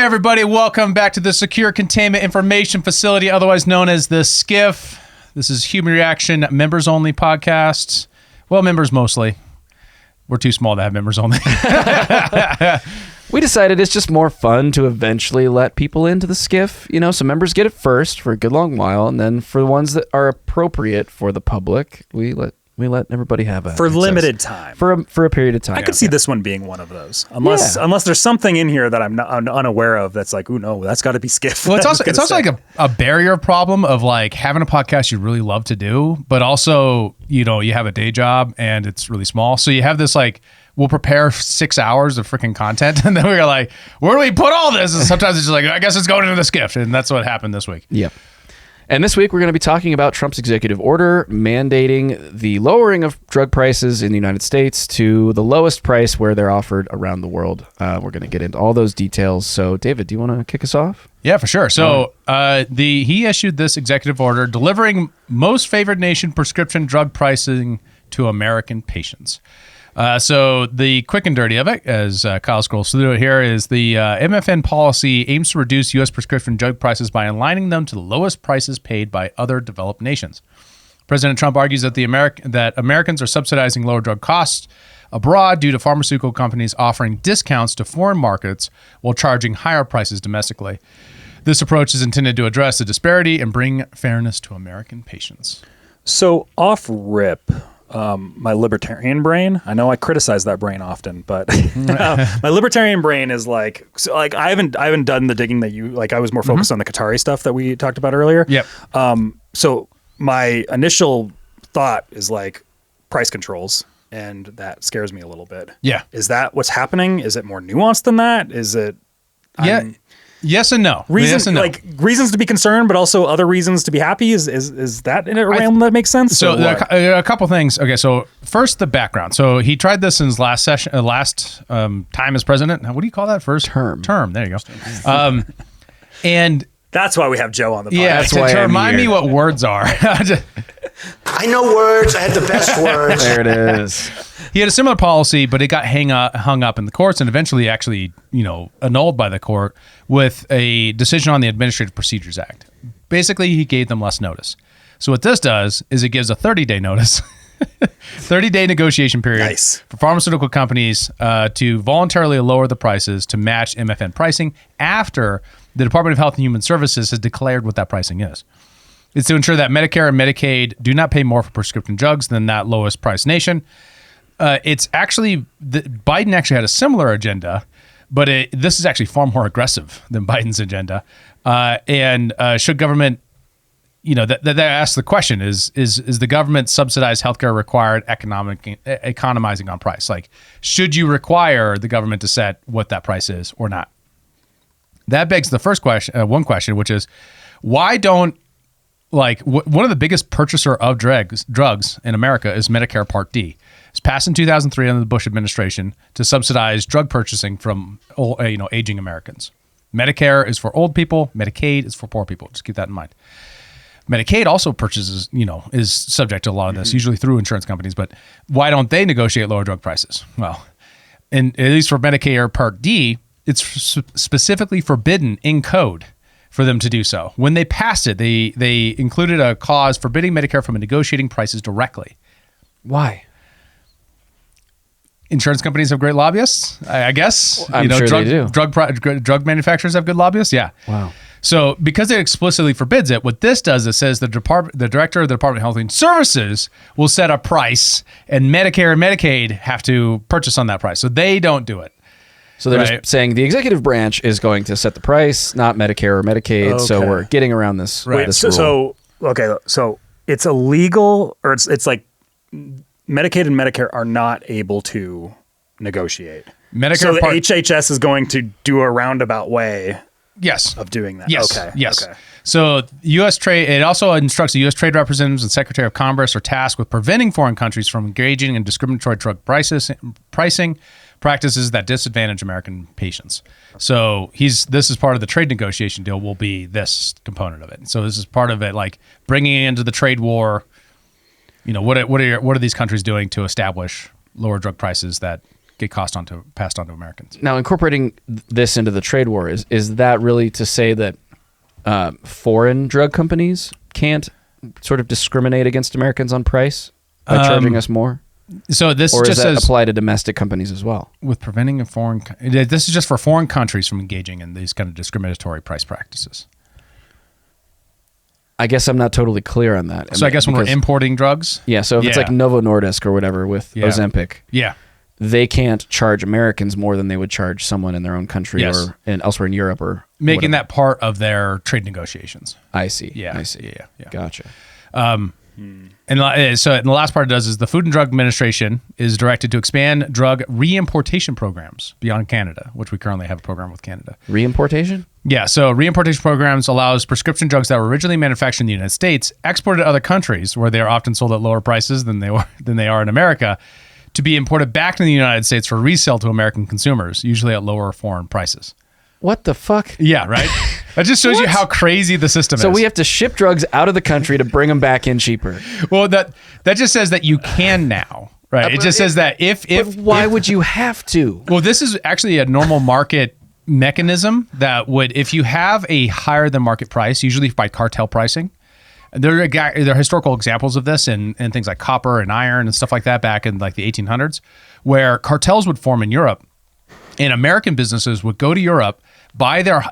everybody, welcome back to the Secure Containment Information Facility, otherwise known as the SCIF. This is Human Reaction members-only podcast. Well, members mostly. We're too small to have members only. We decided it's just more fun to eventually let people into the SCIF. You know, so members get it first for a good long while, and then for the ones that are appropriate for the public, we let everybody have it for limited time, for a period of time. I could see this one being one of those, unless there's something in here that I'm unaware of. That's like, oh no, that's got to be SCIF. Well, it's also like a barrier problem of like having a podcast you really love to do, but also you have a day job and it's really small, so you have this like. We'll prepare 6 hours of freaking content, and then we're like, where do we put all this? And sometimes it's just like, I guess it's going into the SCIF, and that's what happened this week. Yep. And this week, we're going to be talking about Trump's executive order mandating the lowering of drug prices in the United States to the lowest price where they're offered around the world. We're going to get into all those details. So, David, do you want to kick us off? Yeah, for sure. So he issued this executive order delivering most favored nation prescription drug pricing to American patients. So the quick and dirty of it, as Kyle scrolls through it here, is the MFN policy aims to reduce U.S. prescription drug prices by aligning them to the lowest prices paid by other developed nations. President Trump argues that that Americans are subsidizing lower drug costs abroad due to pharmaceutical companies offering discounts to foreign markets while charging higher prices domestically. This approach is intended to address the disparity and bring fairness to American patients. So off rip. My libertarian brain. I know I criticize that brain often, but my libertarian brain is like, I haven't done the digging that you like. I was more focused on the Qatari stuff that we talked about earlier. Yep. So my initial thought is like price controls, and that scares me a little bit. Yeah. Is that what's happening? Is it more nuanced than that? Is it? Yeah. Yes and no. Reasons reasons to be concerned, but also other reasons to be happy. Is that in a realm that makes sense? So a couple things. Okay, so first the background. So he tried this in his last time as president. Now, what do you call that? First term. There you go. And that's why we have Joe on the podcast. Yeah, that's why to remind me what words are. I know words. I had the best words. There it is. He had a similar policy, but it got hung up in the courts and eventually actually, annulled by the court with a decision on the Administrative Procedures Act. Basically, he gave them less notice. So what this does is it gives a 30-day notice, 30-day negotiation period for pharmaceutical companies to voluntarily lower the prices to match MFN pricing after the Department of Health and Human Services has declared what that pricing is. It's to ensure that Medicare and Medicaid do not pay more for prescription drugs than that lowest price nation. It's actually, Biden actually had a similar agenda, but this is actually far more aggressive than Biden's agenda. And should government, that asks the question, is the government subsidized healthcare required economizing on price? Like, should you require the government to set what that price is or not? That begs the first question, one question, which is, why don't, one of the biggest purchaser of drugs in America is Medicare Part D. It's passed in 2003 under the Bush administration to subsidize drug purchasing from aging Americans. Medicare is for old people. Medicaid is for poor people. Just keep that in mind. Medicaid also purchases, is subject to a lot of this, usually through insurance companies. But why don't they negotiate lower drug prices? Well, at least for Medicare Part D, it's specifically forbidden in code for them to do so. When they passed it, they included a clause forbidding Medicare from negotiating prices directly. Why? Insurance companies have great lobbyists, I guess. I'm sure they do. Drug manufacturers have good lobbyists. Yeah. Wow. So because it explicitly forbids it, what this does is says the director of the Department of Health and Services will set a price, and Medicare and Medicaid have to purchase on that price. So they don't do it. So they're just saying the executive branch is going to set the price, not Medicare or Medicaid. Okay. So we're getting around this. Right. This rule. So it's illegal, or it's like Medicaid and Medicare are not able to negotiate. Medicare so the HHS is going to do a roundabout way. Yes. Of doing that. Yes. Okay. Yes. Okay. So U.S. Trade, it also instructs the U.S. Trade Representatives and Secretary of Commerce are tasked with preventing foreign countries from engaging in discriminatory drug pricing practices that disadvantage American patients. So this is part of the trade negotiation deal will be this component of it. So this is part of it, like bringing it into the trade war. What are these countries doing to establish lower drug prices that get passed on to Americans. Now, incorporating this into the trade war, is that really to say that foreign drug companies can't sort of discriminate against Americans on price by charging us more? So this Or just does that says apply to domestic companies as well? with preventing a this is just for foreign countries from engaging in these kind of discriminatory price practices. I guess I'm not totally clear on that. So I guess when we're importing drugs, yeah, so if it's like Novo Nordisk or whatever with Ozempic, yeah, they can't charge Americans more than they would charge someone in their own country or elsewhere in Europe or making whatever. that part of their trade negotiations. I see. Yeah, I see. Yeah. Gotcha. And so the last part it does is the Food and Drug Administration is directed to expand drug reimportation programs beyond Canada, which we currently have a program with Canada. Reimportation? Yeah, so reimportation programs allows prescription drugs that were originally manufactured in the United States, exported to other countries where they are often sold at lower prices than they are in America, to be imported back to the United States for resale to American consumers, usually at lower foreign prices. What the fuck? Yeah, right? That just shows you how crazy the system is. So we have to ship drugs out of the country to bring them back in cheaper. Well, that just says that you can now, right? It just says that if why would you have to? Well, this is actually a normal market mechanism that would, if you have a higher than market price, usually by cartel pricing. There are historical examples of this in things like copper and iron and stuff like that back in like the 1800s, where cartels would form in Europe, and American businesses would go to Europe, buy their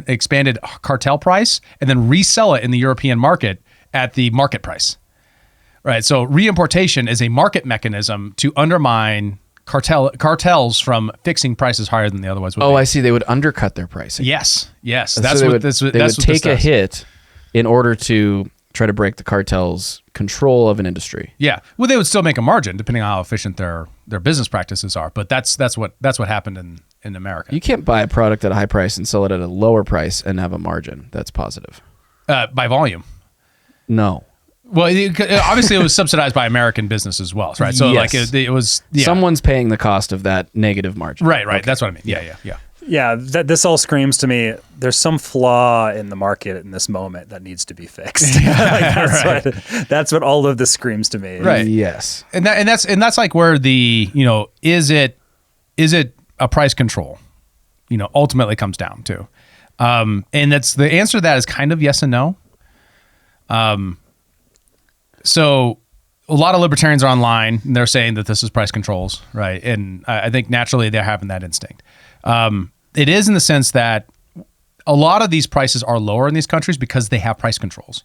expanded cartel price, and then resell it in the European market at the market price. Right. So reimportation is a market mechanism to undermine cartels from fixing prices higher than they otherwise would be. Oh, I see. They would undercut their pricing. Yes. That's So what they would this take a does. hit in order to try to break the cartel's control of an industry. Yeah. Well, they would still make a margin depending on how efficient their business practices are. But that's what happened in America. You can't buy a product at a high price and sell it at a lower price and have a margin. That's positive. By volume. No. Well, obviously it was subsidized by American business as well, right? So Yes. like it was Someone's paying the cost of that negative margin. Right. Okay. That's what I mean. Yeah. Yeah, this all screams to me. There's some flaw in the market in this moment that needs to be fixed. That's what all of this screams to me. Right. Yes. And that's like where the, is it a price control, ultimately comes down to. And that's the answer to that is kind of yes and no. So a lot of libertarians are online and they're saying that this is price controls, right? And I think naturally they're having that instinct. It is in the sense that a lot of these prices are lower in these countries because they have price controls.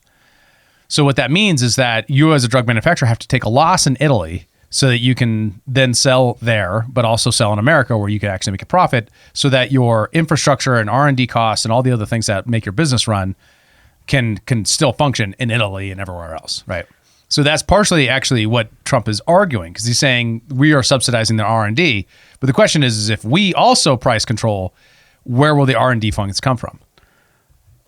So what that means is that you as a drug manufacturer have to take a loss in Italy so that you can then sell there, but also sell in America where you can actually make a profit so that your infrastructure and R&D costs and all the other things that make your business run can still function in Italy and everywhere else, right? So that's partially actually what Trump is arguing because he's saying we are subsidizing their R&D. But the question is if we also price control, where will the R&D funds come from?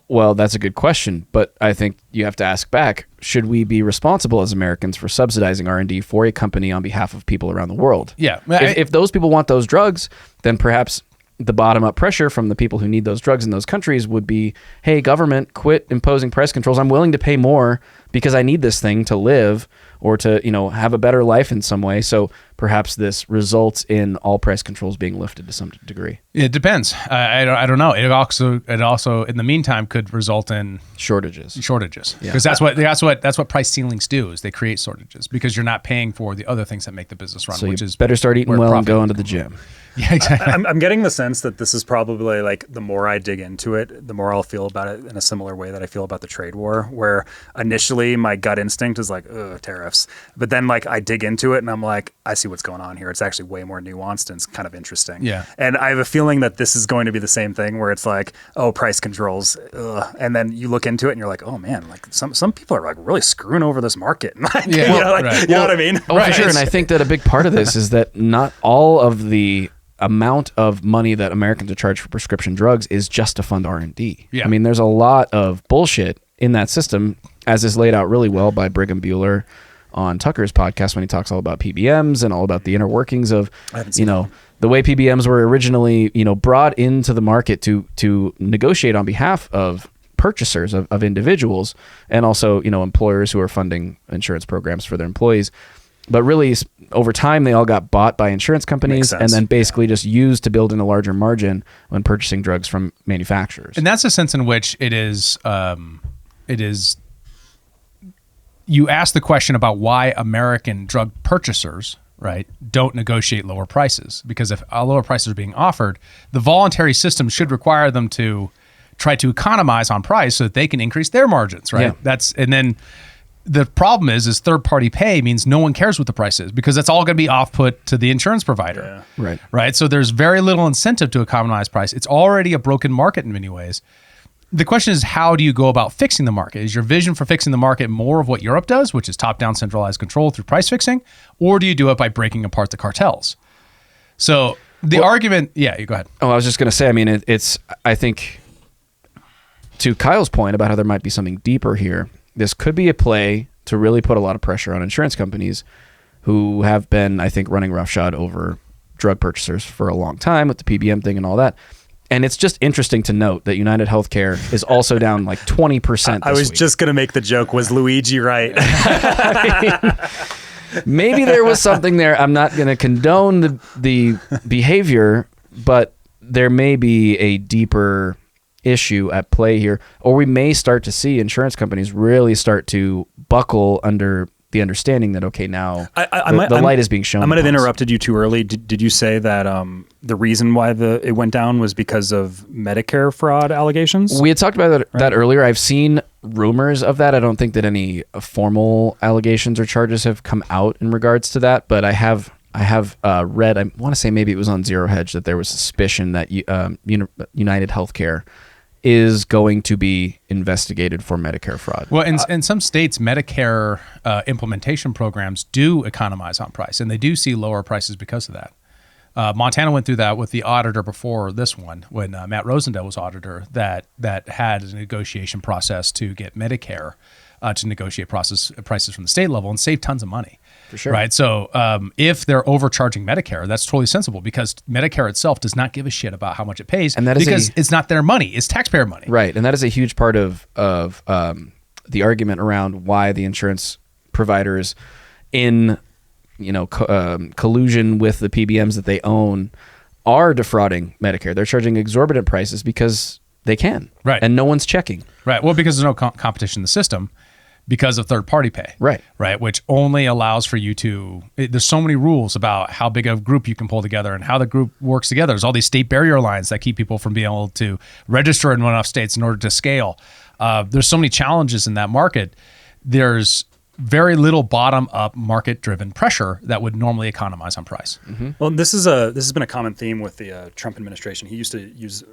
Well, that's a good question, but I think you have to ask back, should we be responsible as Americans for subsidizing R&D for a company on behalf of people around the world? Yeah. If those people want those drugs, then perhaps the bottom-up pressure from the people who need those drugs in those countries would be, hey, government, quit imposing price controls. I'm willing to pay more because I need this thing to live or to, have a better life in some way. So perhaps this results in all price controls being lifted to some degree. It depends. I don't know. It also in the meantime could result in Shortages. Because that's what price ceilings do is they create shortages because you're not paying for the other things that make the business run, So which you is better start eating where well and profit going to can the come from. gym. Yeah, exactly. I'm getting the sense that this is probably like the more I dig into it, the more I'll feel about it in a similar way that I feel about the trade war, where initially my gut instinct is like, ugh, tariffs. But then like I dig into it and I'm like, I see what's going on here. It's actually way more nuanced and it's kind of interesting. Yeah. And I have a feeling that this is going to be the same thing where it's like, oh, price controls. Ugh. And then you look into it and you're like, oh man, like some people are like really screwing over this market. Yeah. You know, like, Right. you know what I mean? Oh, for sure. And I think that a big part of this is that not all of the amount of money that Americans are charged for prescription drugs is just to fund R&D. Yeah. I mean, there's a lot of bullshit in that system, as is laid out really well by Brigham Bueller on Tucker's podcast when he talks all about PBMs and all about the inner workings of, the way PBMs were originally, brought into the market to negotiate on behalf of purchasers of individuals and also, employers who are funding insurance programs for their employees. But really, over time, they all got bought by insurance companies and then basically just used to build in a larger margin when purchasing drugs from manufacturers. And that's the sense in which it is. You ask the question about why American drug purchasers, right, don't negotiate lower prices, because if lower prices are being offered, the voluntary system should require them to try to economize on price so that they can increase their margins, right? Yeah. And then the problem is third-party pay means no one cares what the price is because that's all going to be off-put to the insurance provider, right? So there's very little incentive to economize price. It's already a broken market in many ways. The question is, how do you go about fixing the market? Is your vision for fixing the market more of what Europe does, which is top-down centralized control through price fixing, or do you do it by breaking apart the cartels? So the argument, you go ahead. Oh, I was just going to say, I mean, I think to Kyle's point about how there might be something deeper here, this could be a play to really put a lot of pressure on insurance companies who have been, I think, running roughshod over drug purchasers for a long time with the PBM thing and all that. And it's just interesting to note that United Healthcare is also down like 20% I was just going to make the joke, was Luigi right? Maybe there was something there. I'm not going to condone the behavior, but there may be a deeper issue at play here. Or we may start to see insurance companies really start to buckle under the understanding that, okay, now the light is being shown. I might have interrupted you too early. Did you say that the reason why it went down was because of Medicare fraud allegations? We had talked about that earlier. I've seen rumors of that. I don't think that any formal allegations or charges have come out in regards to that, but I have read, I want to say maybe it was on Zero Hedge, that there was suspicion that United Healthcare is going to be investigated for Medicare fraud. Well, in some states, Medicare implementation programs do economize on price, and they do see lower prices because of that. Montana went through that with the auditor before this one, when Matt Rosendale was auditor, that had a negotiation process to get Medicare to negotiate prices from the state level and save tons of money. For sure. Right. So if they're overcharging Medicare, that's totally sensible because Medicare itself does not give a shit about how much it pays, and that is because it's not their money, it's taxpayer money. Right. And that is a huge part of the argument around why the insurance providers in collusion with the PBMs that they own are defrauding Medicare. They're charging exorbitant prices because they can. Right. And no one's checking. Right. Well, because there's no competition in the system. Because of third-party pay, right, which only allows for you to. There's so many rules about how big a group you can pull together and how the group works together. There's all these state barrier lines that keep people from being able to register in enough states in order to scale. There's so many challenges in that market. There's very little bottom-up market-driven pressure that would normally economize on price. Mm-hmm. Well, this has been a common theme with the Trump administration. He used to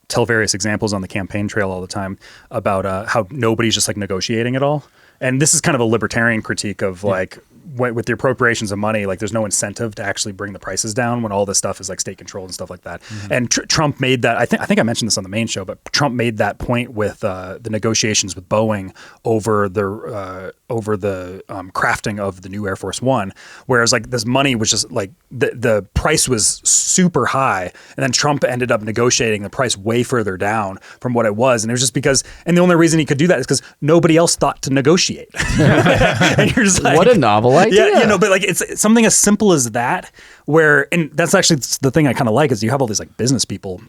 tell various examples on the campaign trail all the time about how nobody's just like negotiating at all. And this is kind of a libertarian critique of like with the appropriations of money, like there's no incentive to actually bring the prices down when all this stuff is like state controlled and stuff like that. Mm-hmm. And Trump made that. I think I mentioned this on the main show, but Trump made that point with the negotiations with Boeing over the crafting of the new Air Force One, whereas like this money was just like the price was super high, and then Trump ended up negotiating the price way further down from what it was, and it was just because, and the only reason he could do that is because nobody else thought to negotiate. And you're just like, what a novel idea. Yeah, but like it's something as simple as that, and that's actually the thing I kind of like is you have all these like business people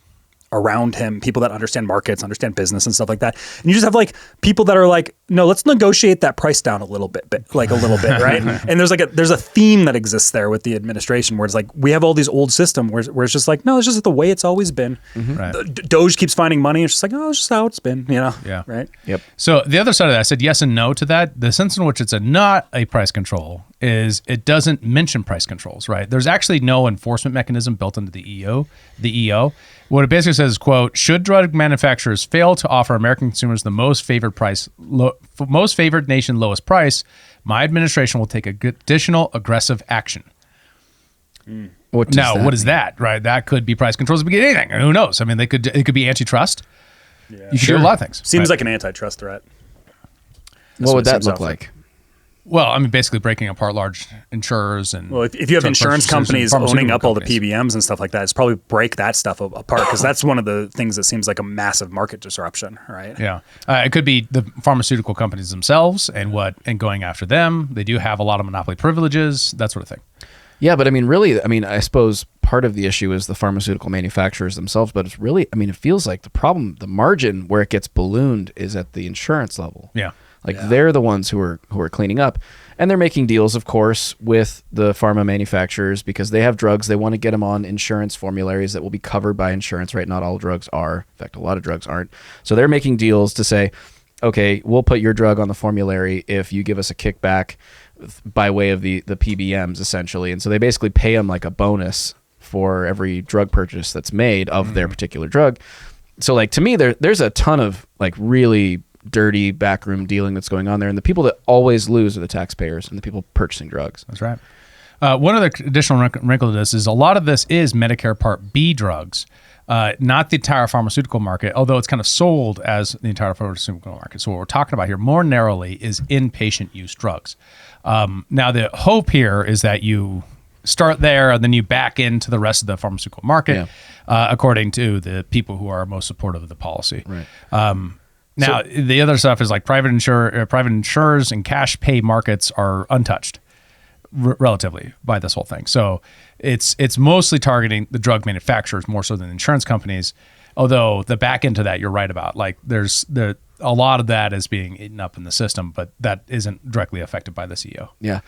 around him, people that understand markets, understand business and stuff like that. And you just have like people that are like, no, let's negotiate that price down a little bit, right? And there's a theme that exists there with the administration where it's like, we have all these old systems where it's just like, no, it's just the way it's always been. Mm-hmm. Right. Doge keeps finding money. It's just like, oh, it's just how it's been, Yeah. Right. Yep. So the other side of that, I said yes and no to that. The sense in which it's not a price control is it doesn't mention price controls, right? There's actually no enforcement mechanism built into the EO. What it basically says is, quote, should drug manufacturers fail to offer American consumers the most favored nation lowest price, my administration will take additional aggressive action. What is that, right? That could be price controls. It could be anything. Who knows? I mean, it could be antitrust. Yeah. You could do a lot of things. Seems like an antitrust threat. What would that look like? Well, I mean, basically breaking apart large insurers and Well, if you have drug insurance purchasers and companies pharmaceutical owning up all the companies. PBMs and stuff like that, it's probably break that stuff apart because that's one of the things that seems like a massive market disruption, right? Yeah, it could be the pharmaceutical companies themselves and going after them. They do have a lot of monopoly privileges, that sort of thing. Yeah, but I mean, really, I mean, I suppose part of the issue is the pharmaceutical manufacturers themselves, but it's really, I mean, it feels like the margin where it gets ballooned is at the insurance level. Yeah. Like they're the ones who are cleaning up, and they're making deals, of course, with the pharma manufacturers because they have drugs. They want to get them on insurance formularies that will be covered by insurance, right? Not all drugs are. In fact, a lot of drugs aren't. So they're making deals to say, okay, we'll put your drug on the formulary if you give us a kickback by way of the PBMs, essentially. And so they basically pay them like a bonus for every drug purchase that's made of their particular drug. So like to me, there's a ton of like really dirty backroom dealing that's going on there, and the people that always lose are the taxpayers and the people purchasing drugs. That's right. One other additional wrinkle to this is a lot of this is Medicare Part B drugs, not the entire pharmaceutical market, although it's kind of sold as the entire pharmaceutical market. So what we're talking about here more narrowly is inpatient use drugs. Now, the hope here is that you start there and then you back into the rest of the pharmaceutical market, according to the people who are most supportive of the policy. Right. Now, the other stuff is like private insurers and cash pay markets are untouched relatively by this whole thing. So it's mostly targeting the drug manufacturers more so than insurance companies. Although the back end to that, you're right about. Like there's a lot of that is being eaten up in the system, but that isn't directly affected by the CEO. Yeah.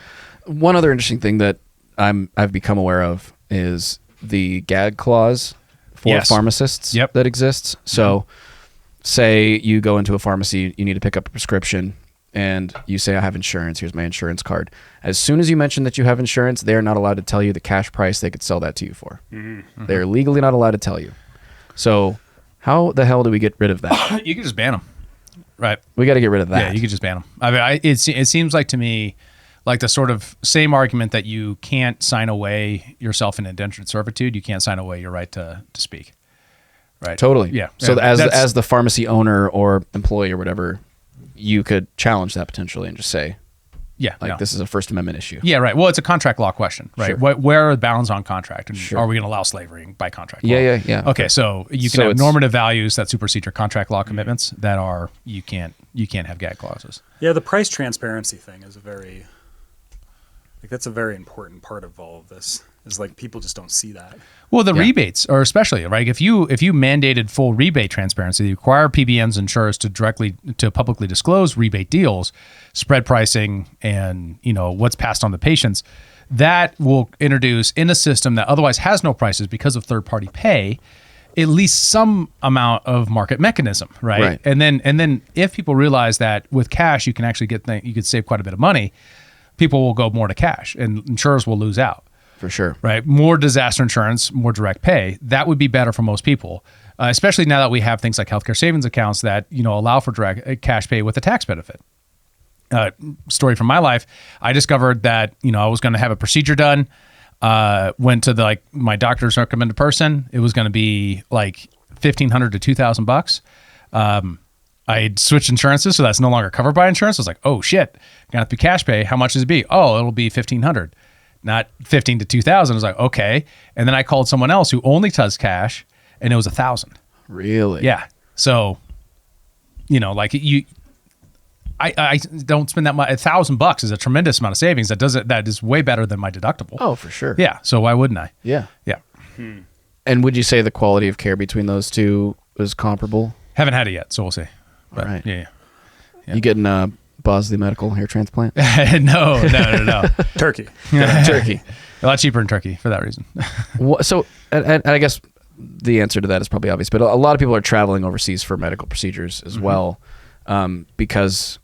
One other interesting thing that I've become aware of is the gag clause for pharmacists that exists. So say you go into a pharmacy, you need to pick up a prescription, and you say, I have insurance, here's my insurance card. As soon as you mention that you have insurance, they're not allowed to tell you the cash price they could sell that to you for. They're legally not allowed to tell you. So how the hell do we get rid of that? You can just ban them. Right. We got to get rid of that. Yeah, you could just ban them. I mean, it seems like to me like the sort of same argument that you can't sign away yourself in indentured servitude, you can't sign away your right to speak. Right. Totally. Yeah. So as the pharmacy owner or employee or whatever, you could challenge that potentially and just say, this is a First Amendment issue. Yeah, right. Well, it's a contract law question, right? Sure. Where are the bounds on contract? And are we going to allow slavery by contract law? Yeah. Okay, so you can have normative values that supersede your contract law commitments that are you can't have gag clauses. Yeah, the price transparency thing is that's a very important part of all of this. Is like people just don't see that. Well, the rebates are especially, right? If you mandated full rebate transparency, you require PBMs and insurers to publicly disclose rebate deals, spread pricing, and what's passed on to patients, that will introduce in a system that otherwise has no prices because of third-party pay, at least some amount of market mechanism, right? And then if people realize that with cash you can actually you could save quite a bit of money, people will go more to cash, and insurers will lose out. For sure. Right. More disaster insurance, more direct pay. That would be better for most people, especially now that we have things like healthcare savings accounts that, allow for direct cash pay with a tax benefit. Story from my life. I discovered that, I was going to have a procedure done. Went to my doctor's recommended person. It was going to be like $1,500 to $2,000. I switched insurances, so that's no longer covered by insurance. I was like, oh shit, gonna have to be cash pay. How much does it be? Oh, it'll be $1,500. Not 15 to 2,000. I was like, okay. And then I called someone else who only does cash, and it was 1,000. Really? Yeah. So, I don't spend that much. $1,000 is a tremendous amount of savings. That is way better than my deductible. Oh, for sure. Yeah. So why wouldn't I? Yeah. Yeah. And would you say the quality of care between those two is comparable? Haven't had it yet, so we'll see. But, all right. Yeah. You getting Bosley Medical hair transplant? No. Turkey. Turkey. A lot cheaper in Turkey for that reason. So, and I guess the answer to that is probably obvious, but a lot of people are traveling overseas for medical procedures as well, because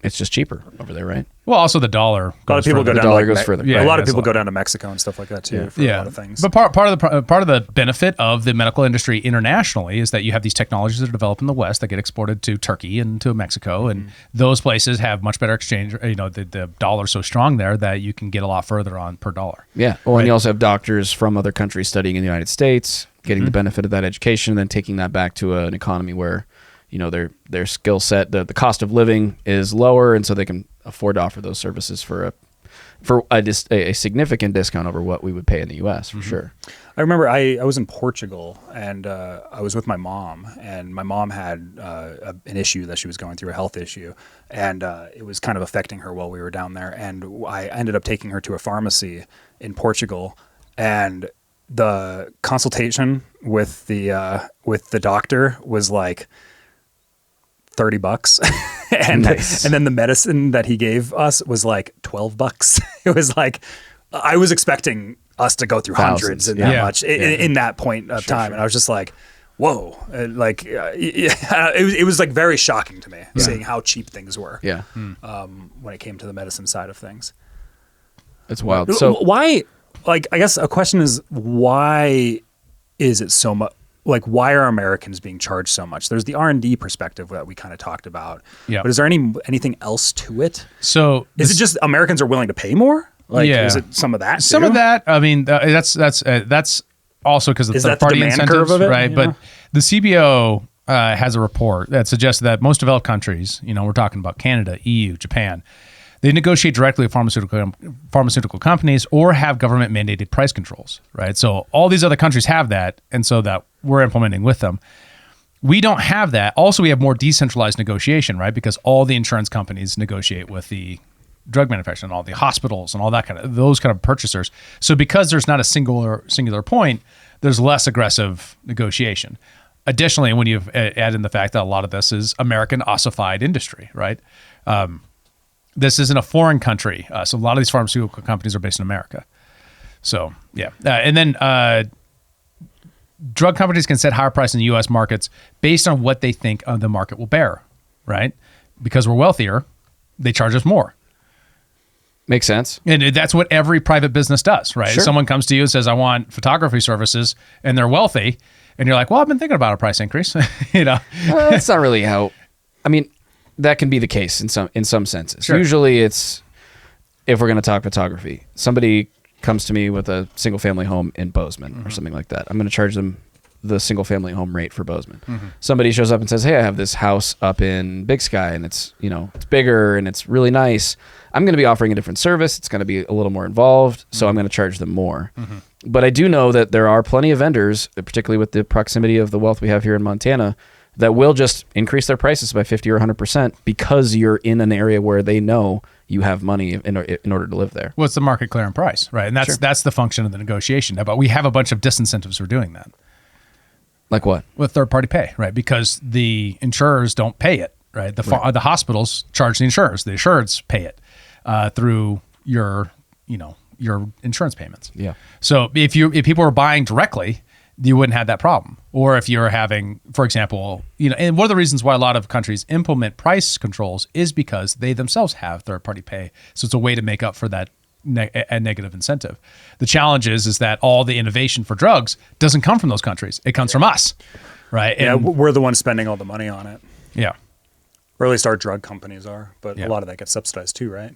it's just cheaper over there, right? Well, also the dollar. A lot of people go down. dollar goes further. Yeah, a lot of people go down to Mexico and stuff like that too for a lot of things. But part of the benefit of the medical industry internationally is that you have these technologies that are developed in the West that get exported to Turkey and to Mexico, and those places have much better exchange. The dollar's so strong there that you can get a lot further on per dollar. Yeah. Well, and you also have doctors from other countries studying in the United States, getting the benefit of that education, and then taking that back to an economy where their skill set, the cost of living is lower, and so they can afford to offer those services for a significant discount over what we would pay in the U.S. for sure. I remember I was in Portugal, and I was with my mom, and my mom had an issue that she was going through, a health issue, and it was kind of affecting her while we were down there. And I ended up taking her to a pharmacy in Portugal, and the consultation with the doctor was like $30. and Nice. and then the medicine that he gave us was like $12. It was like, I was expecting us to go through hundreds Thousands, and yeah. that much in that point of time. And I was just like, whoa, it was like very shocking to me seeing how cheap things were. Yeah. When it came to the medicine side of things. It's wild. So why, I guess a question is, why is it so much? Like, why are Americans being charged so much? There's the R&D perspective that we kind of talked about. Yeah. But is there anything else to it? So Is it just Americans are willing to pay more? Is it some of that? Some too? of that. I mean, that's also because of Is that the third-party demand incentives, curve of it? right? You But know? the CBO has a report that suggests that most developed countries, we're talking about Canada, EU, Japan, they negotiate directly with pharmaceutical companies or have government mandated price controls, right? So all these other countries have that, and so that we're implementing with them. We don't have that. Also, we have more decentralized negotiation, right? Because all the insurance companies negotiate with the drug manufacturer and all the hospitals and all that those kind of purchasers. So because there's not a singular point, there's less aggressive negotiation. Additionally, when you add in the fact that a lot of this is American ossified industry, right? This isn't a foreign country. So a lot of these pharmaceutical companies are based in America. So, yeah. And then drug companies can set higher prices in the U.S. markets based on what they think the market will bear, right? Because we're wealthier, they charge us more. makes sense. And that's what every private business does, right? Sure. Someone comes to you and says, I want photography services, and they're wealthy. And you're like, well, I've been thinking about a price increase. That's not really how. I mean, that can be the case in some senses. Sure. Usually, it's if we're going to talk photography. Somebody comes to me with a single family home in Bozeman or something like that. I'm going to charge them the single family home rate for Bozeman. Somebody shows up and says, hey, I have this house up in Big Sky, and it's it's bigger and it's really nice. I'm going to be offering a different service. It's going to be a little more involved, so I'm going to charge them more. But I do know that there are plenty of vendors, particularly with the proximity of the wealth we have here in Montana, that will just increase their prices by 50 or 100% because you're in an area where they know you have money in order to live there. Well, it's the market clearing price, right? And that's the function of the negotiation. But we have a bunch of disincentives for doing that. Like what? With third-party pay, right? Because the insurers don't pay it, right? The hospitals charge the insurers. The insurers pay it through your insurance payments. Yeah. So if people were buying directly, you wouldn't have that problem. Or if you're having, for example, and one of the reasons why a lot of countries implement price controls is because they themselves have third-party pay. So it's a way to make up for that a negative incentive. The challenge is that all the innovation for drugs doesn't come from those countries. It comes from us, right? Yeah, And, we're the ones spending all the money on it. yeah. Or at least our drug companies are, but Yeah. a lot of that gets subsidized too, right?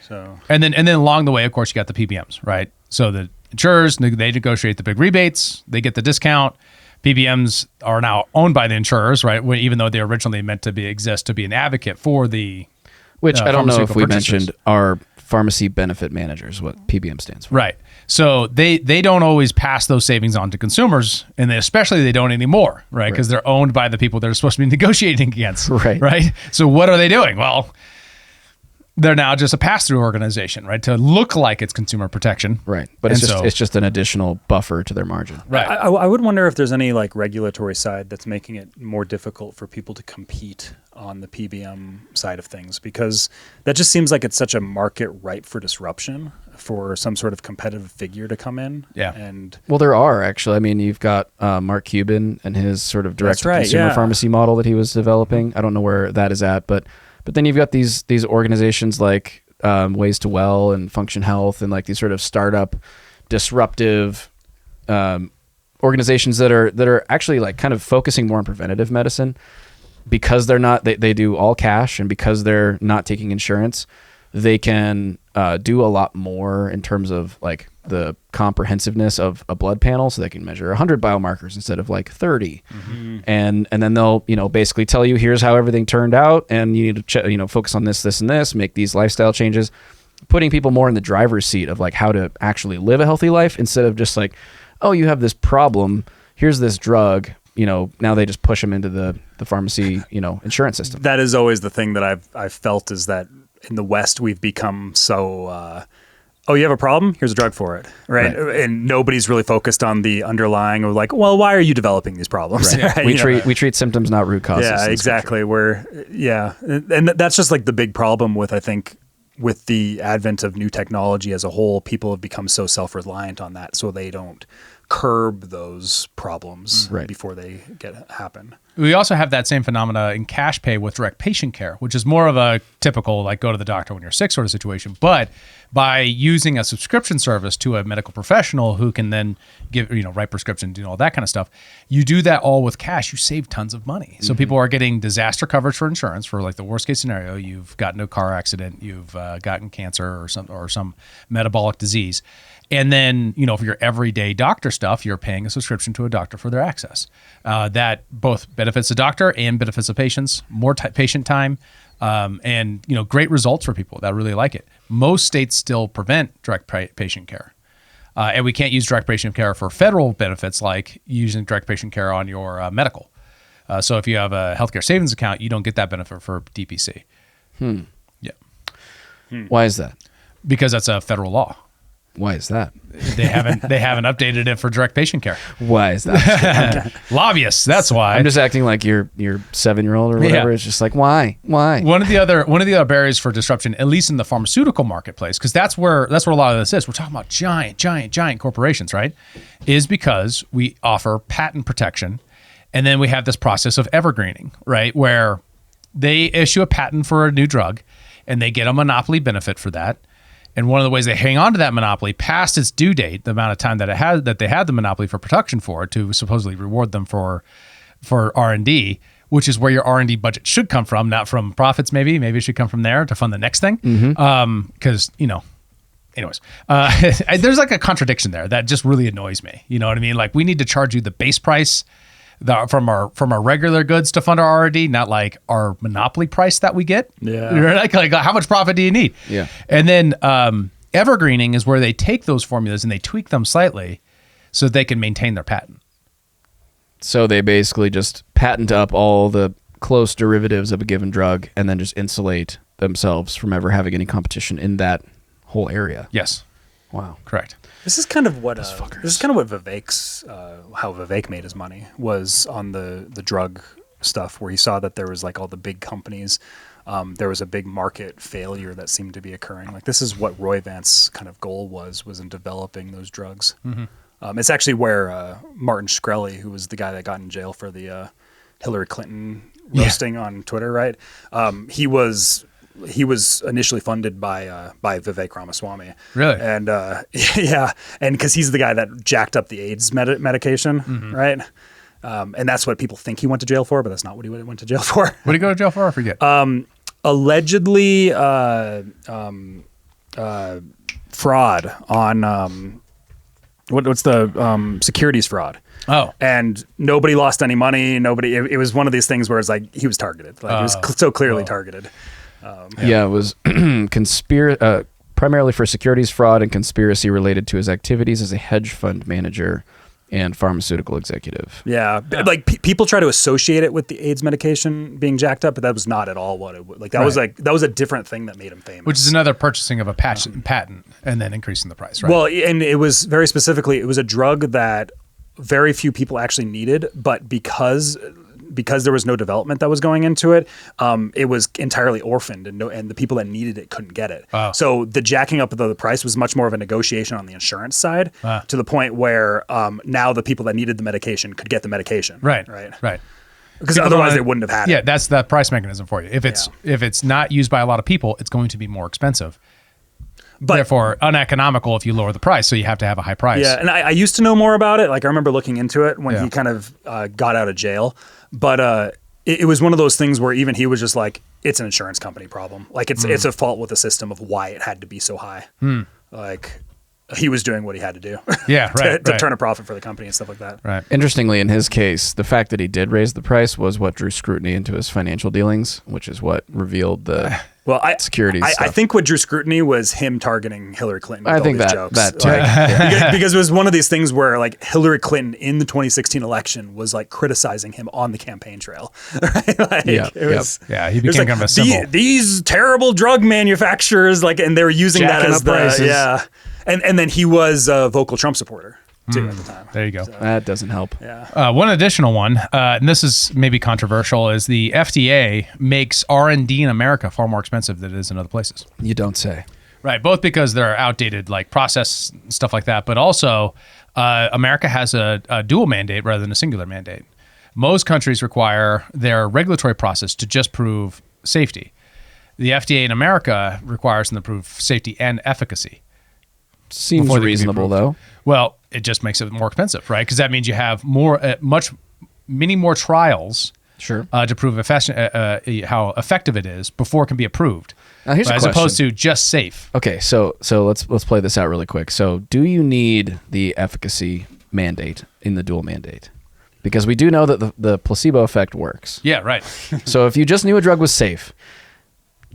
So And then along the way, of course, you got the PBMs, right? So the insurers, they negotiate the big rebates, they get the discount. PBMs are now owned by the insurers, right? Even though they originally meant to exist to be an advocate for the Which I don't know if pharmaceutical we purchasers. mentioned are pharmacy benefit managers, what PBM stands for. Right. So they don't always pass those savings on to consumers, and especially they don't anymore, right? Because they're owned by the people they're supposed to be negotiating against. Right. Right. So what are they doing? Well, they're now just a pass-through organization, right? To look like it's consumer protection. Right. But it's just an additional buffer to their margin. Right. I would wonder if there's any like regulatory side that's making it more difficult for people to compete on the PBM side of things, because that just seems like it's such a market ripe for disruption for some sort of competitive figure to come in. Yeah. And Well, there are actually. I mean, you've got Mark Cuban and his sort of That's right, direct-to-consumer yeah. pharmacy model that he was developing. I don't know where that is at, but then you've got these organizations like Ways to Well and Function Health and like these sort of startup, disruptive organizations that are actually like kind of focusing more on preventative medicine because they're not they do all cash, and because they're not taking insurance, they can do a lot more in terms of like the comprehensiveness of a blood panel, so they can measure 100 biomarkers instead of like 30. And then they'll, you know, basically tell you, here's how everything turned out, and you need to focus on this, this, and this, make these lifestyle changes, putting people more in the driver's seat of like how to actually live a healthy life, instead of just like, oh, you have this problem, here's this drug, you know, now they just push them into the pharmacy, you know, insurance system. That is always the thing that I've felt, is that in the West we've become so oh, you have a problem? Here's a drug for it, right? And nobody's really focused on the underlying, or like, well, why are you developing these problems? Right. Right? We treat symptoms, not root causes. Yeah, exactly. And that's just like the big problem with, I think, with the advent of new technology as a whole, people have become so self-reliant on that, so they don't curb those problems before they happen. We also have that same phenomena in cash pay with direct patient care, which is more of a typical, like, go to the doctor when you're sick sort of situation. But by using a subscription service to a medical professional who can then give, you know, write prescriptions, all that kind of stuff, you do that all with cash, you save tons of money. So people are getting disaster coverage for insurance for like the worst case scenario. You've gotten a car accident, you've gotten cancer or some metabolic disease. And then, you know, for your everyday doctor stuff, you're paying a subscription to a doctor for their access. That both benefits the doctor and benefits the patients, more patient time, and, you know, great results for people that really like it. Most states still prevent direct patient care. And we can't use direct patient care for federal benefits like using direct patient care on your medical. So if you have a healthcare savings account, you don't get that benefit for DPC. Yeah. Why is that? Because that's a federal law. Why is that? They haven't updated it for direct patient care. Why is that? Lobbyists, that's why. I'm just acting like your 7-year-old or whatever. Yeah. It's just like, why? One of the other barriers for disruption, at least in the pharmaceutical marketplace, because that's where a lot of this is. We're talking about giant corporations, right? Is because we offer patent protection, and then we have this process of evergreening, right? Where they issue a patent for a new drug, and they get a monopoly benefit for that. And one of the ways they hang on to that monopoly past its due date, the amount of time that they had the monopoly for production for, to supposedly reward them for R&D, which is where your R&D budget should come from, not from profits. Maybe it should come from there to fund the next thing. Because anyways, there's like a contradiction there that just really annoys me. You know what I mean? Like, we need to charge you the base price from our regular goods to fund our R&D, not like our monopoly price that we get. Yeah. Like how much profit do you need? Yeah. And then evergreening is where they take those formulas and they tweak them slightly so they can maintain their patent. So they basically just patent up all the close derivatives of a given drug and then just insulate themselves from ever having any competition in that whole area. Yes. Wow. Correct. This is kind of what Vivek's how Vivek made his money, was on the drug stuff, where he saw that there was like all the big companies. There was a big market failure that seemed to be occurring. Like, this is what Roy Vance's kind of goal was in developing those drugs. It's actually where Martin Shkreli, who was the guy that got in jail for the Hillary Clinton roasting on Twitter, right? He was initially funded by Vivek Ramaswamy. Really? And yeah, and because he's the guy that jacked up the AIDS medication, right? And that's what people think he went to jail for, but that's not what he went to jail for. What did he go to jail for? I forget. Allegedly, fraud on what's the securities fraud. Oh. And nobody lost any money. It was one of these things where it's like he was targeted. Like, it was so clearly targeted. Yeah, it was primarily for securities fraud and conspiracy related to his activities as a hedge fund manager and pharmaceutical executive. Yeah, like people try to associate it with the AIDS medication being jacked up, but that was not at all what it was. Like, that was a different thing that made him famous. Which is another purchasing of a patent and then increasing the price, right? Well, and it was very specifically, it was a drug that very few people actually needed, but because there was no development that was going into it, it was entirely orphaned, and the people that needed it couldn't get it. Wow. So the jacking up of the price was much more of a negotiation on the insurance side, to the point where now the people that needed the medication could get the medication. Right. Because otherwise they wouldn't have had it. Yeah, that's the price mechanism for you. If it's not used by a lot of people, it's going to be more expensive. But therefore uneconomical if you lower the price, so you have to have a high price. Yeah, and I used to know more about it. Like, I remember looking into it when he kind of got out of jail. But it was one of those things where even he was just like, it's an insurance company problem. Like, it's a fault with the system of why it had to be so high. Like, he was doing what he had to do. Yeah, right. to turn a profit for the company and stuff like that. Right. Interestingly, in his case, the fact that he did raise the price was what drew scrutiny into his financial dealings, which is what revealed the securities I stuff. think what drew scrutiny was him targeting Hillary Clinton with I all think these that jokes. that too. Because it was one of these things where like Hillary Clinton in the 2016 election was like criticizing him on the campaign trail. Right? Like, Yep, it was, Yeah, he it was became like, kind of a symbol. These terrible drug manufacturers, like, and they were using Jacking that as up the prices. and then he was a vocal Trump supporter too at the time. There you go. That doesn't help. Yeah. One additional one, and this is maybe controversial, is the FDA makes R&D in America far more expensive than it is in other places. You don't say. Right, both because they're outdated, like process stuff like that, but also America has a dual mandate rather than a singular mandate. Most countries require their regulatory process to just prove safety. The FDA in America requires them to prove safety and efficacy. Seems Before they can be reasonable, approved. though. Well, it just makes it more expensive, right? Because that means you have many more trials Sure. to prove how effective it is before it can be approved. Now, here's a as question. opposed to just safe. Okay, so let's play this out really quick. So, do you need the efficacy mandate in the dual mandate? Because we do know that the placebo effect works. Yeah, right. So, if you just knew a drug was safe,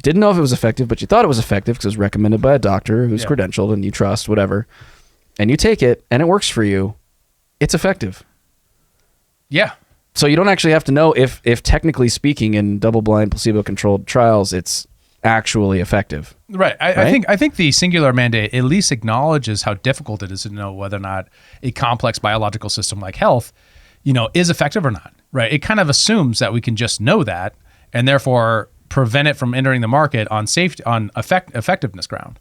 didn't know if it was effective, but you thought it was effective because it was recommended by a doctor who's Yeah. credentialed and you trust, whatever, and you take it and it works for you, it's effective. Yeah. So you don't actually have to know if technically speaking in double-blind placebo-controlled trials, it's actually effective. Right. I think the singular mandate at least acknowledges how difficult it is to know whether or not a complex biological system like health, is effective or not. Right. It kind of assumes that we can just know that and therefore prevent it from entering the market on effectiveness ground.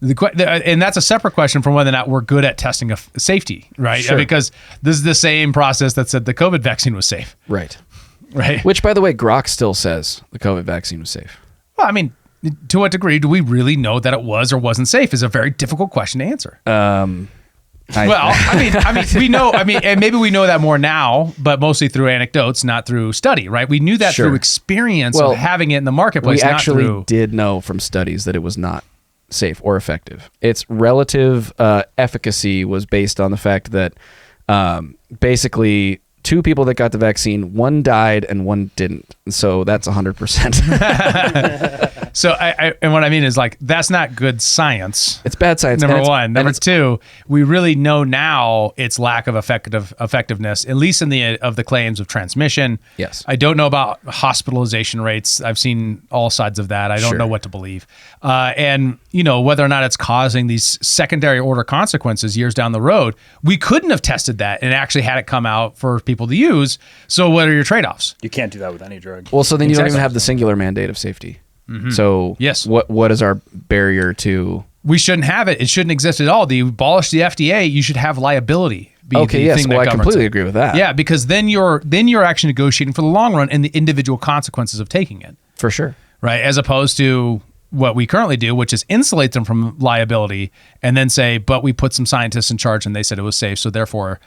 And that's a separate question from whether or not we're good at testing safety, right? Sure. Because this is the same process that said the COVID vaccine was safe, Right. right? Which, by the way, Grok still says the COVID vaccine was safe. Well, I mean, to what degree do we really know that it was or wasn't safe is a very difficult question to answer. We know. And maybe we know that more now, but mostly through anecdotes, not through study, right? We knew that Sure. through experience Well, of having it in the marketplace. We actually not through, did know from studies that it was not safe or effective. Its relative efficacy was based on the fact that basically 2 people that got the vaccine, one died and one didn't. So that's 100%. So and what I mean is like that's not good science. It's bad science. Number and it's- one. and Number it's- two, we really know now its lack of effectiveness, at least in the claims of transmission. Yes. I don't know about hospitalization rates. I've seen all sides of that. I don't Sure. know what to believe. And whether or not it's causing these secondary order consequences years down the road. We couldn't have tested that and actually had it come out for people to use. So what are your trade-offs? You can't do that with any drug. Well, so then you don't even Exactly. have the singular mandate of safety. So Yes. what is our barrier to? We shouldn't have it. It shouldn't exist at all. You abolish the FDA, you should have liability be Okay, the yes, thing well, that I governs completely it. agree with that. Yeah, because then you're actually negotiating for the long run and the individual consequences of taking it, For sure. right? As opposed to what we currently do, which is insulate them from liability and then say, but we put some scientists in charge and they said it was safe. So therefore,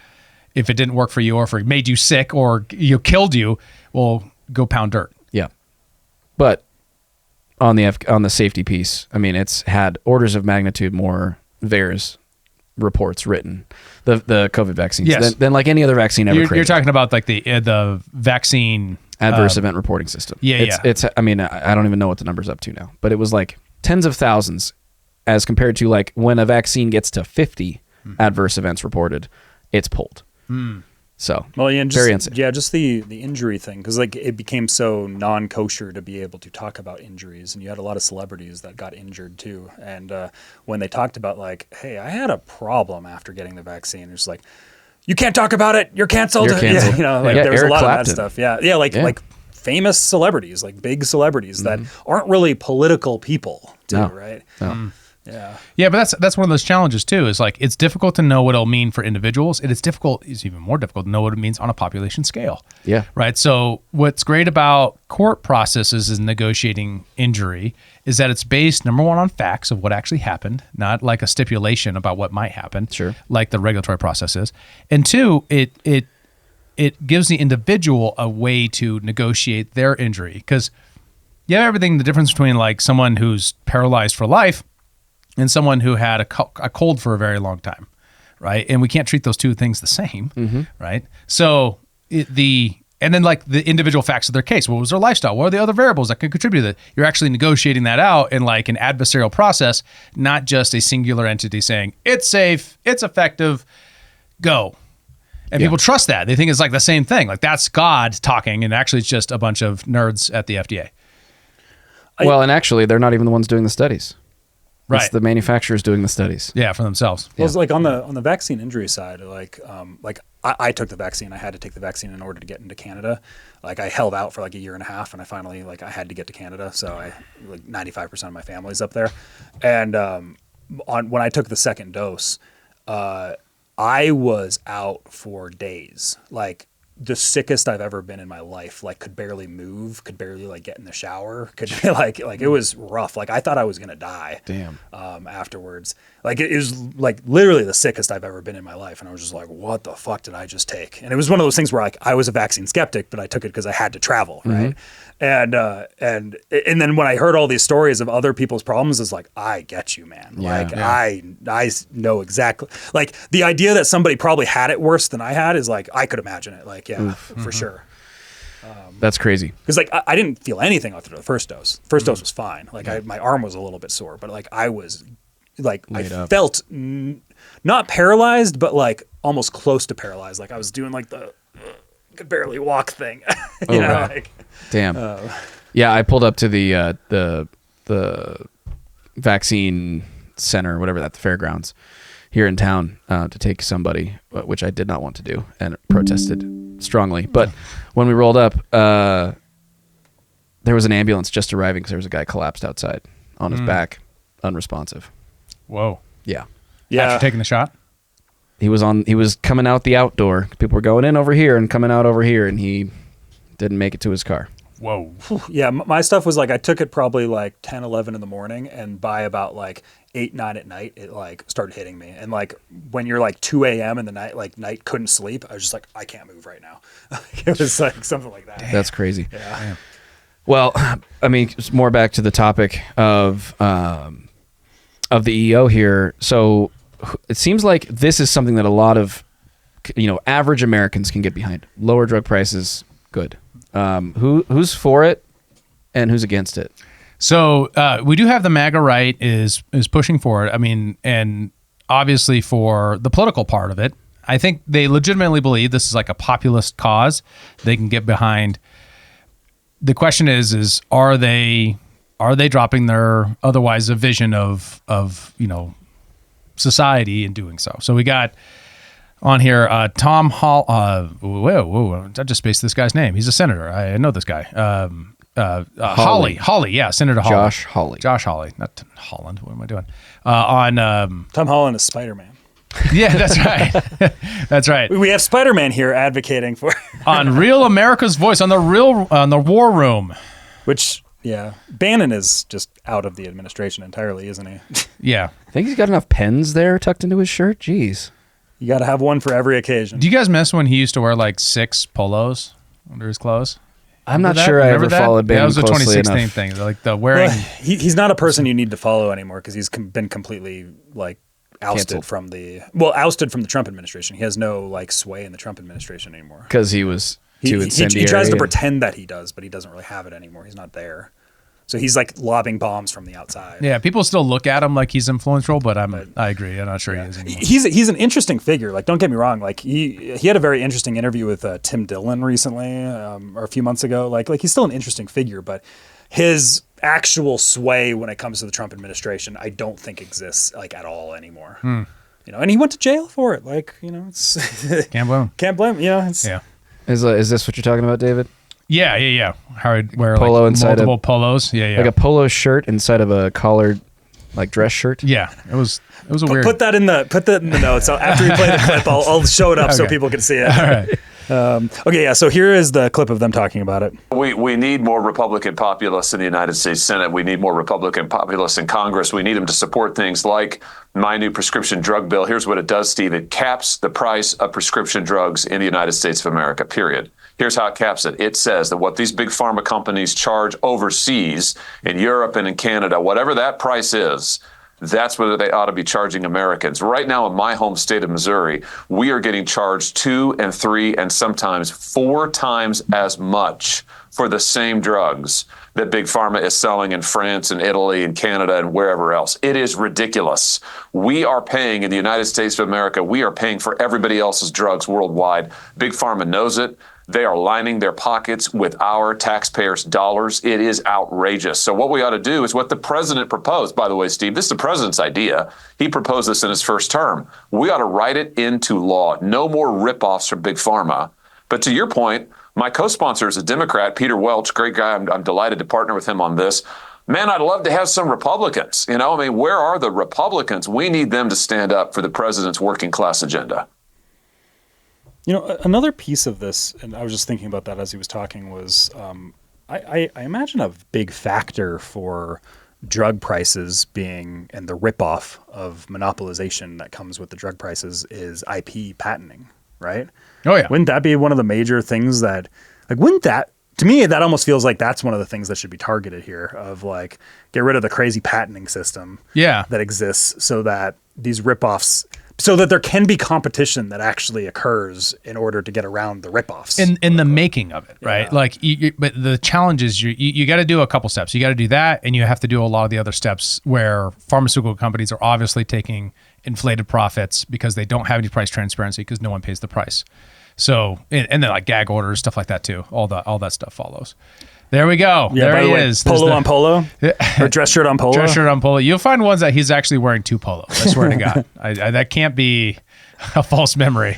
if it didn't work for you or if it made you sick or killed you, well, go pound dirt. Yeah. But on the safety piece, I mean, it's had orders of magnitude more VAERS reports written, the COVID vaccines, Yes. than like any other vaccine ever You're created. talking about like the vaccine Adverse event reporting system. yeah. It's I mean, I don't even know what the number's up to now, but it was like tens of thousands as compared to like when a vaccine gets to 50 adverse events reported, it's pulled. So Well, yeah, and very just, unsafe. yeah, just the injury thing, because like it became so non-kosher to be able to talk about injuries, and you had a lot of celebrities that got injured too. And when they talked about like, hey, I had a problem after getting the vaccine, it's like, you can't talk about it, you're canceled. You're canceled. Yeah, like Yeah, there was Eric a lot Clapton. of that stuff. Yeah, like famous celebrities, like big celebrities that aren't really political people, too, No. right? No. Yeah. Yeah, but that's one of those challenges too. Is like it's difficult to know what it'll mean for individuals, and it's even more difficult to know what it means on a population scale. Yeah. Right. So what's great about court processes is negotiating injury is that it's based number one on facts of what actually happened, not like a stipulation about what might happen. Sure. Like the regulatory process is, and two, it gives the individual a way to negotiate their injury because you have everything. The difference between like someone who's paralyzed for life and someone who had a cold for a very long time, right? And we can't treat those two things the same, right? So and then like the individual facts of their case. What was their lifestyle? What are the other variables that could contribute to that? You're actually negotiating that out in like an adversarial process, not just a singular entity saying, it's safe, it's effective, go. And people trust that. They think it's like the same thing. Like that's God talking, and actually it's just a bunch of nerds at the FDA. Well, and actually, they're not even the ones doing the studies. Right. It's the manufacturers doing the studies. Yeah, for themselves. Well, it's like on the vaccine injury side, like I took the vaccine. I had to take the vaccine in order to get into Canada. Like I held out for like a year and a half, and I finally I had to get to Canada. So 95% of my family's up there, and when I took the second dose, I was out for days, like the sickest I've ever been in my life. Like could barely move, could barely like get in the shower, could be like it was rough. Like I thought I was gonna die. Damn. Afterwards, like it was like literally the sickest I've ever been in my life, and I was just like, what the fuck did I just take? And it was one of those things where like I was a vaccine skeptic, but I took it because I had to travel, right? And then when I heard all these stories of other people's problems, it's like, I get you, man. I know exactly. Like the idea that somebody probably had it worse than I had is like, I could imagine it. Like, yeah, for sure. That's crazy. Because like I didn't feel anything after the first dose. First dose was fine. Like my arm was a little bit sore, but like I was like felt not paralyzed, but like almost close to paralyzed. Like I was doing like the could barely walk thing. you know, right. like, Damn. Yeah, I pulled up to the vaccine center, whatever that, the fairgrounds here in town, to take somebody, which I did not want to do and protested strongly. But when we rolled up, there was an ambulance just arriving because there was a guy collapsed outside on his back, unresponsive. Whoa. Yeah. After taking the shot? He was coming out the outdoor. People were going in over here and coming out over here, and he didn't make it to his car. Whoa. Yeah, my stuff was like I took it probably like 10, 11 in the morning, and by about like 8, 9 at night, it like started hitting me. And like when you're like 2 a.m. in the night, like night couldn't sleep, I was just like, I can't move right now. It was like something like that. That's crazy. Yeah. Damn. Well, I mean, it's more back to the topic of the EO here. So it seems like this is something that a lot of average Americans can get behind. Lower drug prices, good. Who's for it and who's against it? So we do have the MAGA right is pushing for it. I mean, and obviously for the political part of it, I think they legitimately believe this is like a populist cause they can get behind. The question is are they dropping their otherwise a vision of society in doing so? So we got on here Tom Hall. Whoa! I just spaced this guy's name. He's a senator. I know this guy. Hawley. Yeah, Senator Hawley. Josh Hawley, not Holland. What am I doing? Tom Holland is Spider-Man. Yeah, that's right. That's right. We have Spider-Man here advocating for on Real America's Voice on the War Room. Which, yeah, Bannon is just out of the administration entirely, isn't he? Yeah. I think he's got enough pens there tucked into his shirt. Jeez. You got to have one for every occasion. Do you guys miss when he used to wear like 6 polos under his clothes? I'm not sure I ever followed Bannon closely enough. That was a 2016 thing. Like the wearing. Well, he's not a person you need to follow anymore because he's been completely like ousted Canceled. from the Trump administration. He has no like sway in the Trump administration anymore. Because he was too incendiary. He tries to pretend that he does, but he doesn't really have it anymore. He's not there. So he's like lobbing bombs from the outside. Yeah, people still look at him like he's influential, but I agree. I'm not sure he is anymore. He's an interesting figure. Like, don't get me wrong. Like he had a very interesting interview with Tim Dillon recently, or a few months ago. Like he's still an interesting figure, but his actual sway when it comes to the Trump administration, I don't think exists like at all anymore. And he went to jail for it. Like, it's can't blame him. Can't blame him. Yeah. Is this what you're talking about, David? Yeah. How I'd wear Polo like inside multiple polos. Yeah. Like a polo shirt inside of a collared, like dress shirt. Yeah, it was a weird. Put that in the notes. So after you play the clip, I'll show it up so people can see it. All right. Okay, yeah. So here is the clip of them talking about it. We need more Republican populists in the United States Senate. We need more Republican populists in Congress. We need them to support things like my new prescription drug bill. Here's what it does, Steve. It caps the price of prescription drugs in the United States of America, period. Here's how it caps it. It says that what these big pharma companies charge overseas in Europe and in Canada, whatever that price is, That's what they ought to be charging Americans. Right now in my home state of Missouri, we are getting charged 2 and 3 and sometimes 4 times as much for the same drugs that Big Pharma is selling in France and Italy and Canada and wherever else. It is ridiculous. We are paying in the United States of America, we are paying for everybody else's drugs worldwide. Big Pharma knows it. They are lining their pockets with our taxpayers' dollars. It is outrageous. So what we ought to do is what the president proposed. By the way, Steve, this is the president's idea. He proposed this in his first term. We ought to write it into law. No more ripoffs from Big Pharma. But to your point, my co-sponsor is a Democrat, Peter Welch, great guy. I'm delighted to partner with him on this. Man, I'd love to have some Republicans. Where are the Republicans? We need them to stand up for the president's working class agenda. Another piece of this, and I was just thinking about that as he was talking, was I imagine a big factor for drug prices being, and the ripoff of monopolization that comes with the drug prices, is IP patenting, right? Oh, yeah. Wouldn't that be one of the major things that, to me, that almost feels like that's one of the things that should be targeted here, of get rid of the crazy patenting system that exists so that these ripoffs, so that there can be competition that actually occurs in order to get around the ripoffs. In the making of it, right? Yeah. But the challenge is you got to do a couple steps. You got to do that, and you have to do a lot of the other steps where pharmaceutical companies are obviously taking inflated profits because they don't have any price transparency because no one pays the price. So, and then like gag orders, stuff like that too. All that stuff follows. There we go. Yeah, there by the he way, is. Polo on polo? Or dress shirt on polo? Dress shirt on polo. You'll find ones that he's actually wearing 2 polos. I swear to God. That can't be a false memory.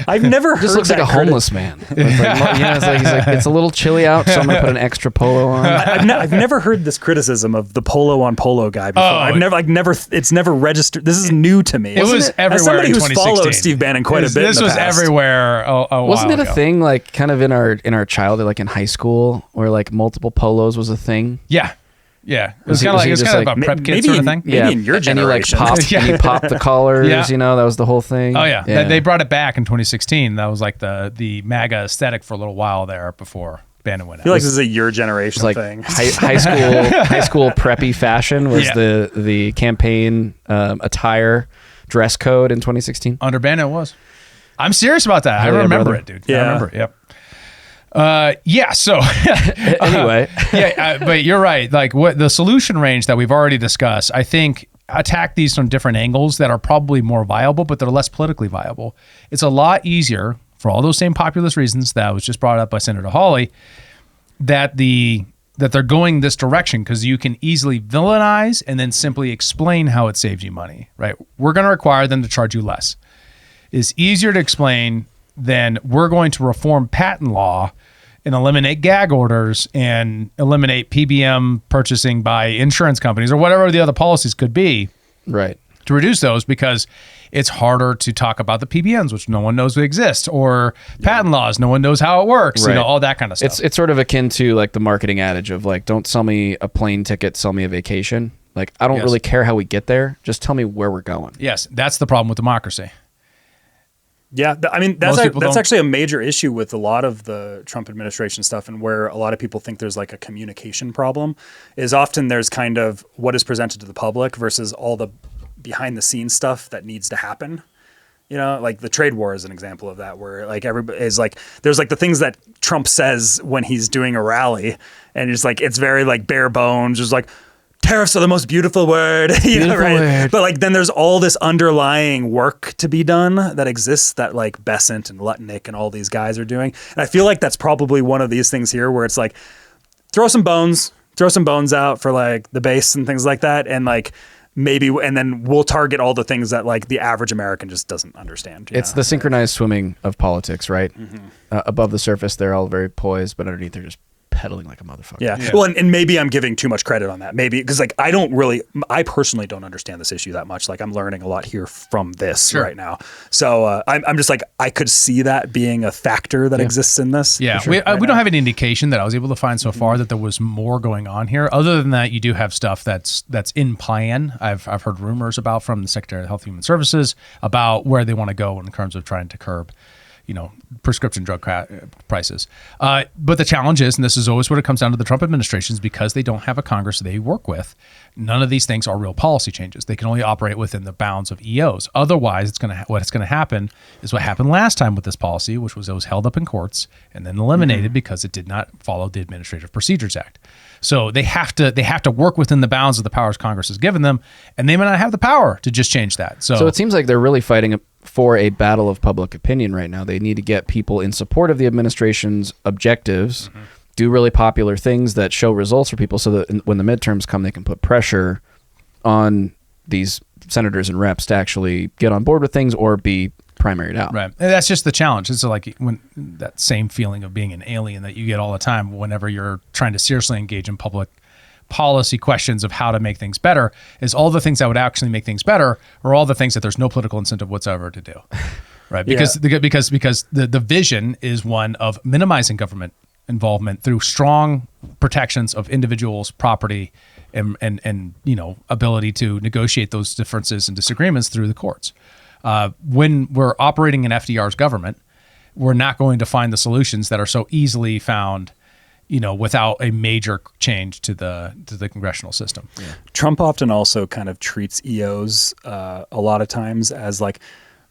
I've never heard Just looks like a homeless man. It's a little chilly out, so I'm going to put an extra polo on. I've never heard this criticism of the polo on polo guy before. It's never registered. This is new to me. It was everywhere as somebody in who's 2016. followed Steve Bannon quite a bit. This in the was past. everywhere a while Wasn't it a ago. thing kind of in our childhood, like in high school, where multiple polos was a thing? Yeah. Yeah. It was Was kind he of like a prep kid maybe sort of thing. Maybe in your generation. And you popped the collars, Yeah. that was the whole thing. Oh, yeah. They brought it back in 2016. That was like the MAGA aesthetic for a little while there before Bannon went out. I feel like this is a your generation thing. high school preppy fashion was the campaign attire dress code in 2016. Under Bannon it was. I'm serious about that. I remember it, dude. Yeah. I remember it. Yep. So Anyway, but you're right. What the solution range that we've already discussed, I think attack these from different angles that are probably more viable, but they're less politically viable. It's a lot easier for all those same populist reasons that was just brought up by Senator Hawley, that they're going this direction because you can easily villainize and then simply explain how it saves you money, right? We're going to require them to charge you less. It's easier to explain than we're going to reform patent law and eliminate gag orders and eliminate PBM purchasing by insurance companies or whatever the other policies could be. right. To reduce those because it's harder to talk about the PBMs, which no one knows exist, or patent laws, no one knows how it works, Right. all that kind of stuff. It's sort of akin to the marketing adage of don't sell me a plane ticket, sell me a vacation. I don't really care how we get there. Just tell me where we're going. Yes, that's the problem with democracy. Yeah, that's Most people don't- actually a major issue with a lot of the Trump administration stuff, and where a lot of people think there's a communication problem, is often there's kind of what is presented to the public versus all the behind the scenes stuff that needs to happen. The trade war is an example of that, where everybody is there's the things that Trump says when he's doing a rally, and it's very bare bones, just tariffs are the most beautiful word, right? But then there's all this underlying work to be done that exists that Besant and Lutnick and all these guys are doing. And I feel like that's probably one of these things here where it's throw some bones out for the base and things like that. And maybe, and then we'll target all the things that the average American just doesn't understand. It's the synchronized swimming of politics, right? Mm-hmm. Above the surface, they're all very poised, but underneath they're just pedaling like a motherfucker. Yeah. Well, and maybe I'm giving too much credit on that. Maybe because I personally don't understand this issue that much. I'm learning a lot here from this right now. So I'm just I could see that being a factor that exists in this. Yeah. We don't have any indication that I was able to find so far that there was more going on here. Other than that, you do have stuff that's in plan. I've heard rumors about from the Secretary of Health and Human Services about where they want to go in terms of trying to curb prescription drug prices. But the challenge is, and this is always what it comes down to the Trump administration, is because they don't have a Congress they work with, none of these things are real policy changes. They can only operate within the bounds of EOs. Otherwise, what's going to happen is what happened last time with this policy, which was it was held up in courts and then eliminated because it did not follow the Administrative Procedures Act. So they have to work within the bounds of the powers Congress has given them, and they may not have the power to just change that. So it seems like they're really fighting for a battle of public opinion right now. They need to get people in support of the administration's objectives, do really popular things that show results for people, so that when the midterms come, they can put pressure on these senators and reps to actually get on board with things or be primaried out. Right. And that's just the challenge. It's like when that same feeling of being an alien that you get all the time whenever you're trying to seriously engage in public policy questions of how to make things better, is all the things that would actually make things better or all the things that there's no political incentive whatsoever to do. Right. Because the vision is one of minimizing government involvement through strong protections of individuals' property and ability to negotiate those differences and disagreements through the courts. When we're operating in FDR's government, we're not going to find the solutions that are so easily found, without a major change to the congressional system. Yeah. Trump often also kind of treats EOs a lot of times as like,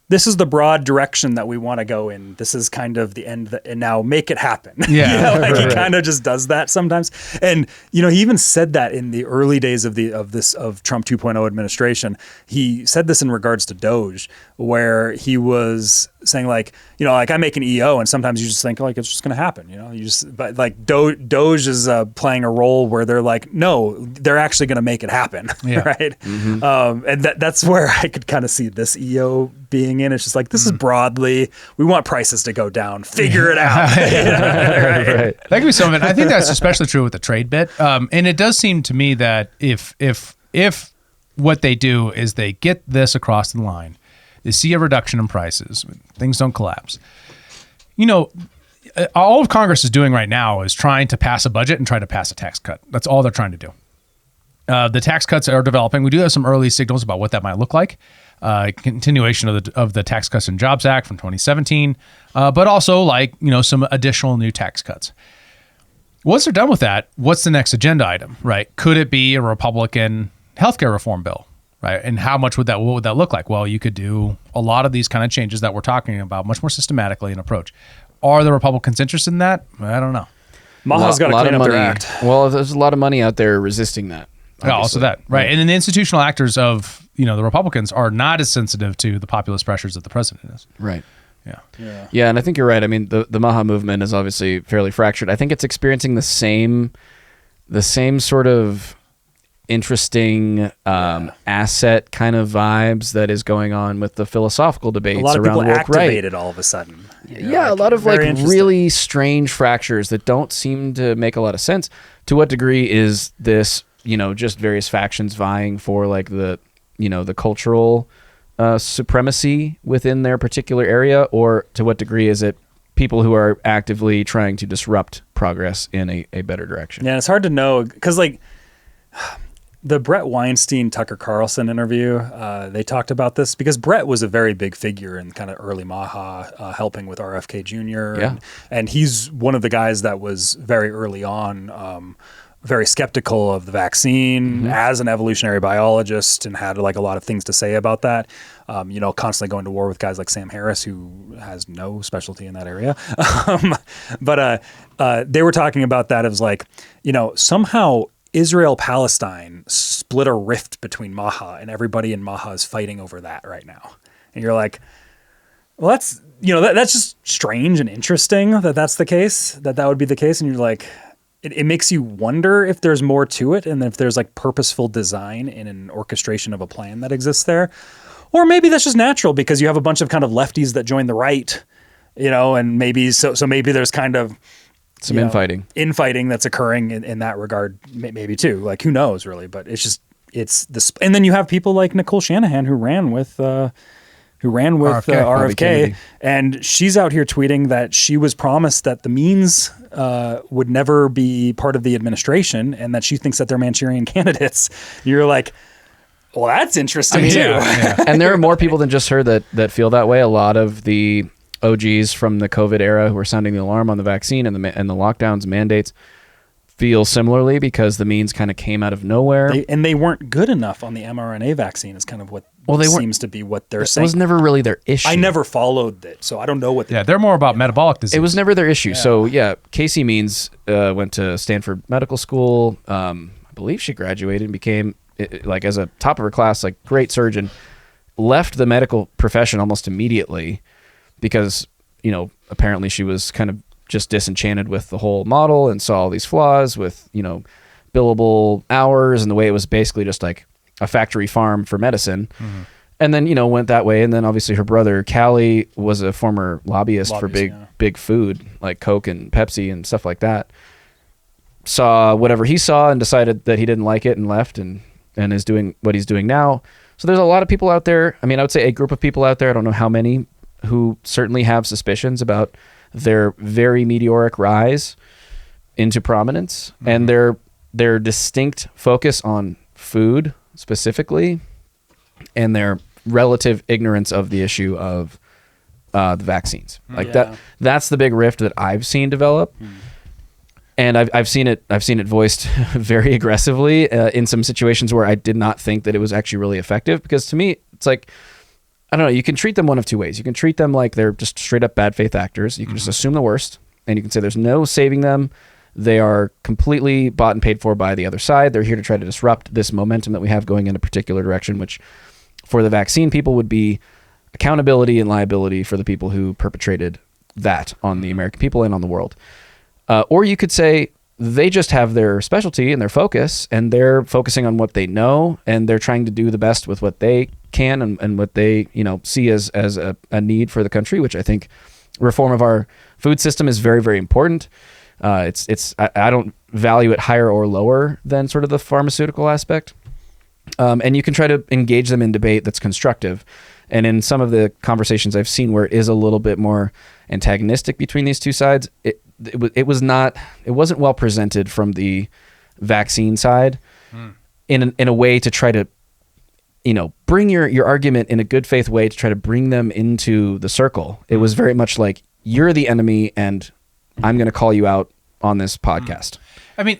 this is the broad direction that we want to go in. This is kind of the end, and now make it happen. Yeah, He kind of just does that sometimes. And he even said that in the early days of Trump 2.0 administration. He said this in regards to Doge, where he was saying like I make an EO, and sometimes you just think like it's just going to happen. But like Doge is playing a role where they're like, no, they're actually going to make it happen. Yeah. Right. Mm-hmm. And that's where I could kind of see this EO being in. It's just like, this is broadly, we want prices to go down, figure it out. Right. That could be some of it. I think that's especially true with the trade bit. And it does seem to me that if what they do is they get this across the line, they see a reduction in prices, things don't collapse. All of Congress is doing right now is trying to pass a budget and try to pass a tax cut. That's all they're trying to do. The tax cuts are developing. We do have some early signals about what that might look like. Continuation of the Tax Cuts and Jobs Act from 2017, but also some additional new tax cuts. Once they're done with that, what's the next agenda item, right? Could it be a Republican healthcare reform bill, right? And what would that look like? Well, you could do a lot of these kind of changes that we're talking about much more systematically in approach. Are the Republicans interested in that? I don't know. Maha's got to clean up their act. Well, there's a lot of money out there resisting that. Yeah, also that, right? Yeah. And then the institutional actors of the Republicans are not as sensitive to the populist pressures that the president is. Right. Yeah, and I think you're right. I mean, the Maha movement is obviously fairly fractured. I think it's experiencing the same sort of interesting asset kind of vibes that is going on with the philosophical debates around the woke right. A lot of people activated all of a sudden. A lot of really strange fractures that don't seem to make a lot of sense. To what degree is this, just various factions vying for like the cultural supremacy within their particular area, or to what degree is it people who are actively trying to disrupt progress in a better direction? Yeah, it's hard to know because the Brett Weinstein Tucker Carlson interview, they talked about this because Brett was a very big figure in kind of early Maha, helping with RFK Jr. Yeah. And he's one of the guys that was very early on very skeptical of the vaccine as an evolutionary biologist and had a lot of things to say about that. Constantly going to war with guys like Sam Harris, who has no specialty in that area. But they were talking about that as somehow Israel-Palestine split a rift between Maha, and everybody in Maha is fighting over that right now. And you're like, well, that's that's just strange and interesting that's the case, that would be the case. And you're like, it makes you wonder if there's more to it, and if there's purposeful design in an orchestration of a plan that exists there. Or maybe that's just natural because you have a bunch of kind of lefties that join the right, and maybe so maybe there's kind of some infighting that's occurring in that regard, maybe too. Who knows really? But it's this. And then you have people like Nicole Shanahan who ran with RFK, and she's out here tweeting that she was promised that the means would never be part of the administration, and that she thinks that they're Manchurian candidates. You're like, well, that's interesting too. Yeah. And there are more people than just her that feel that way. A lot of the OGs from the COVID era who are sounding the alarm on the vaccine and the lockdowns mandates feel similarly because the means kind of came out of nowhere. They weren't good enough on the mRNA vaccine is kind of what seems to be what they're saying. It was never really their issue. I never followed it, so I don't know what they're more about metabolic disease. It was never their issue. Yeah. So Casey Means went to Stanford Medical School. I believe she graduated and became like as a top of her class, like great surgeon, left the medical profession almost immediately because, apparently she was kind of just disenchanted with the whole model and saw all these flaws with, billable hours and the way it was basically just like a factory farm for medicine. Mm-hmm. And then, went that way. And then obviously her brother, Callie, was a former lobbyist for big food like Coke and Pepsi and stuff like that. Saw whatever he saw and decided that he didn't like it and left and is doing what he's doing now. So there's a lot of people out there. I mean, I would say a group of people out there, I don't know how many, who certainly have suspicions about their very meteoric rise into prominence and their distinct focus on food specifically and their relative ignorance of the issue of the vaccines. Like that's the big rift that I've seen develop. And I've seen it voiced very aggressively in some situations where I did not think that it was actually really effective, because to me it's like, I don't know, you can treat them one of two ways. You can treat them like they're just straight up bad faith actors. You can just assume the worst and you can say there's no saving them. They are completely bought and paid for by the other side. They're here to try to disrupt this momentum that we have going in a particular direction, which for the vaccine people would be accountability and liability for the people who perpetrated that on the American people and on the world. Or you could say they just have their specialty and their focus, and they're focusing on what they know, and they're trying to do the best with what they can and what they see as a need for the country, which I think reform of our food system is very, very important. I don't value it higher or lower than sort of the pharmaceutical aspect. And you can try to engage them in debate that's constructive. And in some of the conversations I've seen where it is a little bit more antagonistic between these two sides, it wasn't well presented from the vaccine side in a way to try to, bring your argument in a good faith way to try to bring them into the circle. It was very much like, you're the enemy and I'm going to call you out on this podcast. I mean,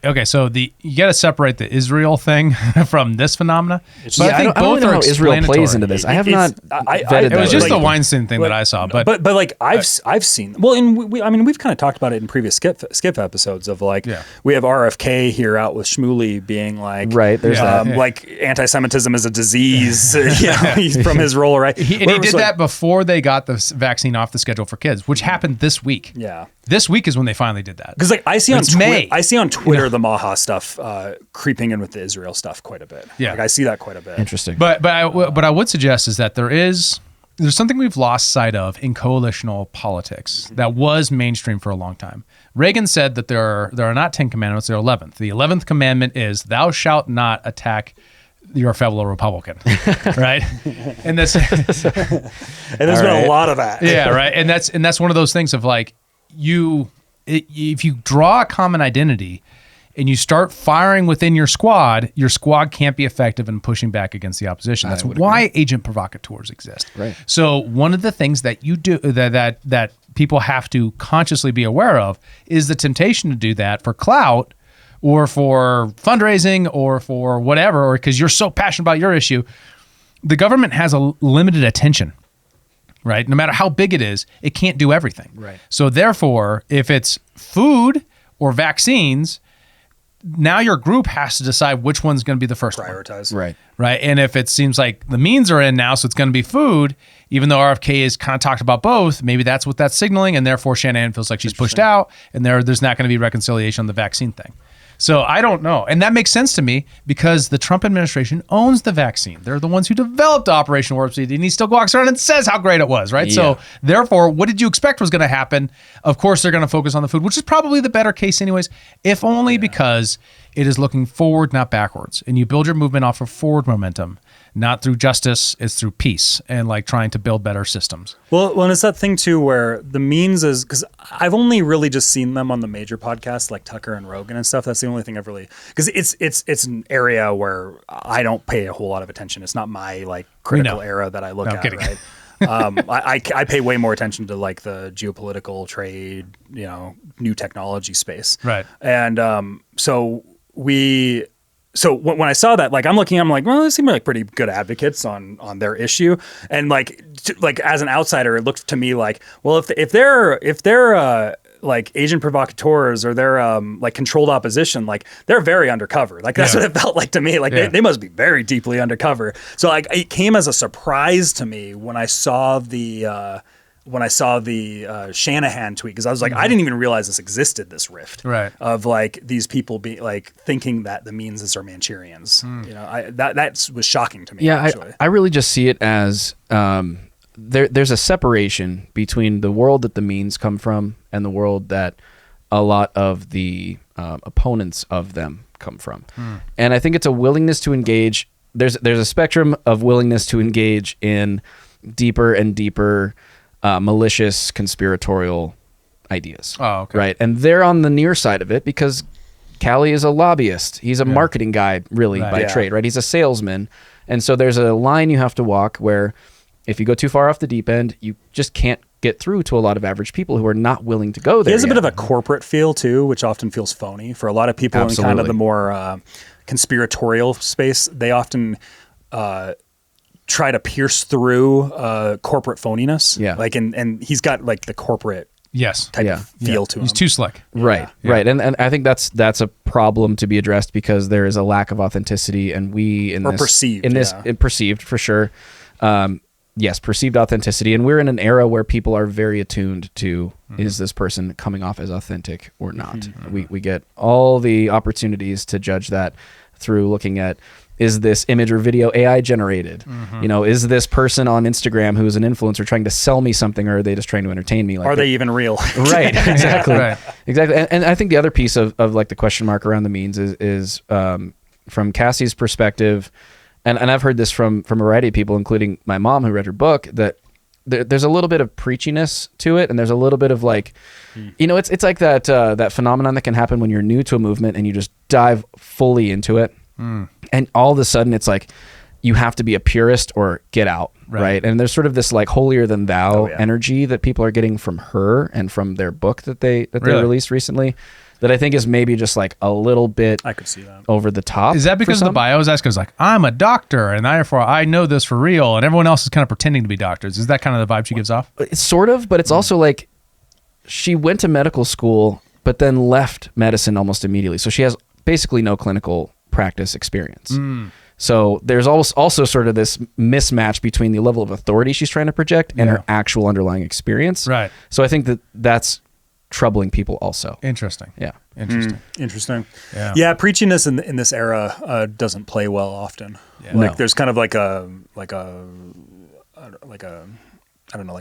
okay, so you got to separate the Israel thing from this phenomena. But I think both are how Israel plays into this. I have not vetted that. It was just the Weinstein thing that I saw, but like I've seen. Well, and we've kind of talked about it in previous SCIF episodes of like we have RFK here out with Shmuley being like, right, there's that. Like anti-Semitism is a disease. He's from his role, right? He did that before they got the vaccine off the schedule for kids, which happened this week. Yeah. This week is when they finally did that. Because like I see on Twitter the Maha stuff creeping in with the Israel stuff quite a bit. Yeah, like I see that quite a bit. Interesting. But I would suggest is that there's something we've lost sight of in coalitional politics that was mainstream for a long time. Reagan said that there are not 10 commandments, there are 11. The 11th commandment is thou shalt not attack your fellow Republican, right? And there's been a lot of that. Yeah, right. And that's one of those things of like, if you draw a common identity and you start firing within your squad can't be effective in pushing back against the opposition. That's why agent provocateurs exist. Right. So one of the things that you do that people have to consciously be aware of is the temptation to do that for clout or for fundraising or for whatever, or because you're so passionate about your issue. The government has a limited attention. Right? No matter how big it is, it can't do everything. Right. So therefore, if it's food or vaccines, now your group has to decide which one's going to be the first prioritize. One. Right. And if it seems like the means are in now, so it's going to be food, even though RFK has kind of talked about both, maybe that's what that's signaling, and therefore Shanahan feels like she's pushed out, and there's not going to be reconciliation on the vaccine thing. So I don't know. And that makes sense to me because the Trump administration owns the vaccine. They're the ones who developed Operation Warp Speed, and he still walks around and says how great it was, right? Yeah. So therefore, what did you expect was going to happen? Of course, they're going to focus on the food, which is probably the better case anyways, if only because it is looking forward, not backwards. And you build your movement off of forward momentum, not through justice, it's through peace and like trying to build better systems. Well, and it's that thing too where the means is, because I've only really just seen them on the major podcasts like Tucker and Rogan and stuff. That's the only thing I've really, because it's an area where I don't pay a whole lot of attention. It's not my like critical era that I look at, right? I pay way more attention to like the geopolitical trade, new technology space. Right. And so when I saw that, like I'm like, well, they seem like pretty good advocates on their issue. And like as an outsider, it looked to me like, well, if they're like agent provocateurs or they're like controlled opposition, like they're very undercover. Like that's what it felt like to me. Like they must be very deeply undercover. So like it came as a surprise to me when I saw the Shanahan tweet, because I was like, I didn't even realize this existed, this rift of like these people being like thinking that the Meanses are Manchurians. That was shocking to me. Yeah, actually. I really just see it as there's a separation between the world that the Means come from and the world that a lot of the opponents of them come from. And I think it's a willingness to engage. There's a spectrum of willingness to engage in deeper and deeper malicious conspiratorial ideas. Oh, okay. Right. And they're on the near side of it because Callie is a lobbyist. He's a marketing guy, really, by trade, right? He's a salesman. And so there's a line you have to walk where if you go too far off the deep end, you just can't get through to a lot of average people who are not willing to go there. He has a bit of a corporate feel too, which often feels phony for a lot of people in kind of the more conspiratorial space. They often try to pierce through corporate phoniness. Yeah. Like, and he's got like the corporate type of feel to him. He's too slick. Right. And I think that's a problem to be addressed because there is a lack of authenticity, and perceived for sure. Yes, perceived authenticity. And we're in an era where people are very attuned to, is this person coming off as authentic or not? We get all the opportunities to judge that through looking at, is this image or video AI generated? Is this person on Instagram who's an influencer trying to sell me something, or are they just trying to entertain me? Like, are they even real? Right, exactly. Right. Exactly. And I think the other piece of like the question mark around the Means is from Cassie's perspective, and I've heard this from a variety of people, including my mom who read her book, that there's a little bit of preachiness to it, and there's a little bit of like, it's like that phenomenon that can happen when you're new to a movement and you just dive fully into it, and all of a sudden it's like you have to be a purist or get out, right? And there's sort of this like holier than thou energy that people are getting from her and from their book that they released recently, that I think is maybe just like a little bit I could see that over the top. Is that because of the bios? That's because like, I'm a doctor and therefore I know this for real, and everyone else is kind of pretending to be doctors. Is that kind of the vibe she gives off? It's sort of, but it's also like she went to medical school but then left medicine almost immediately. So she has basically no clinical practice experience. So there's also sort of this mismatch between the level of authority she's trying to project and her actual underlying experience. Right. So I think that's troubling people also. Interesting. Yeah. Interesting. Yeah. Preachiness in this era doesn't play well often. Like there's kind of like a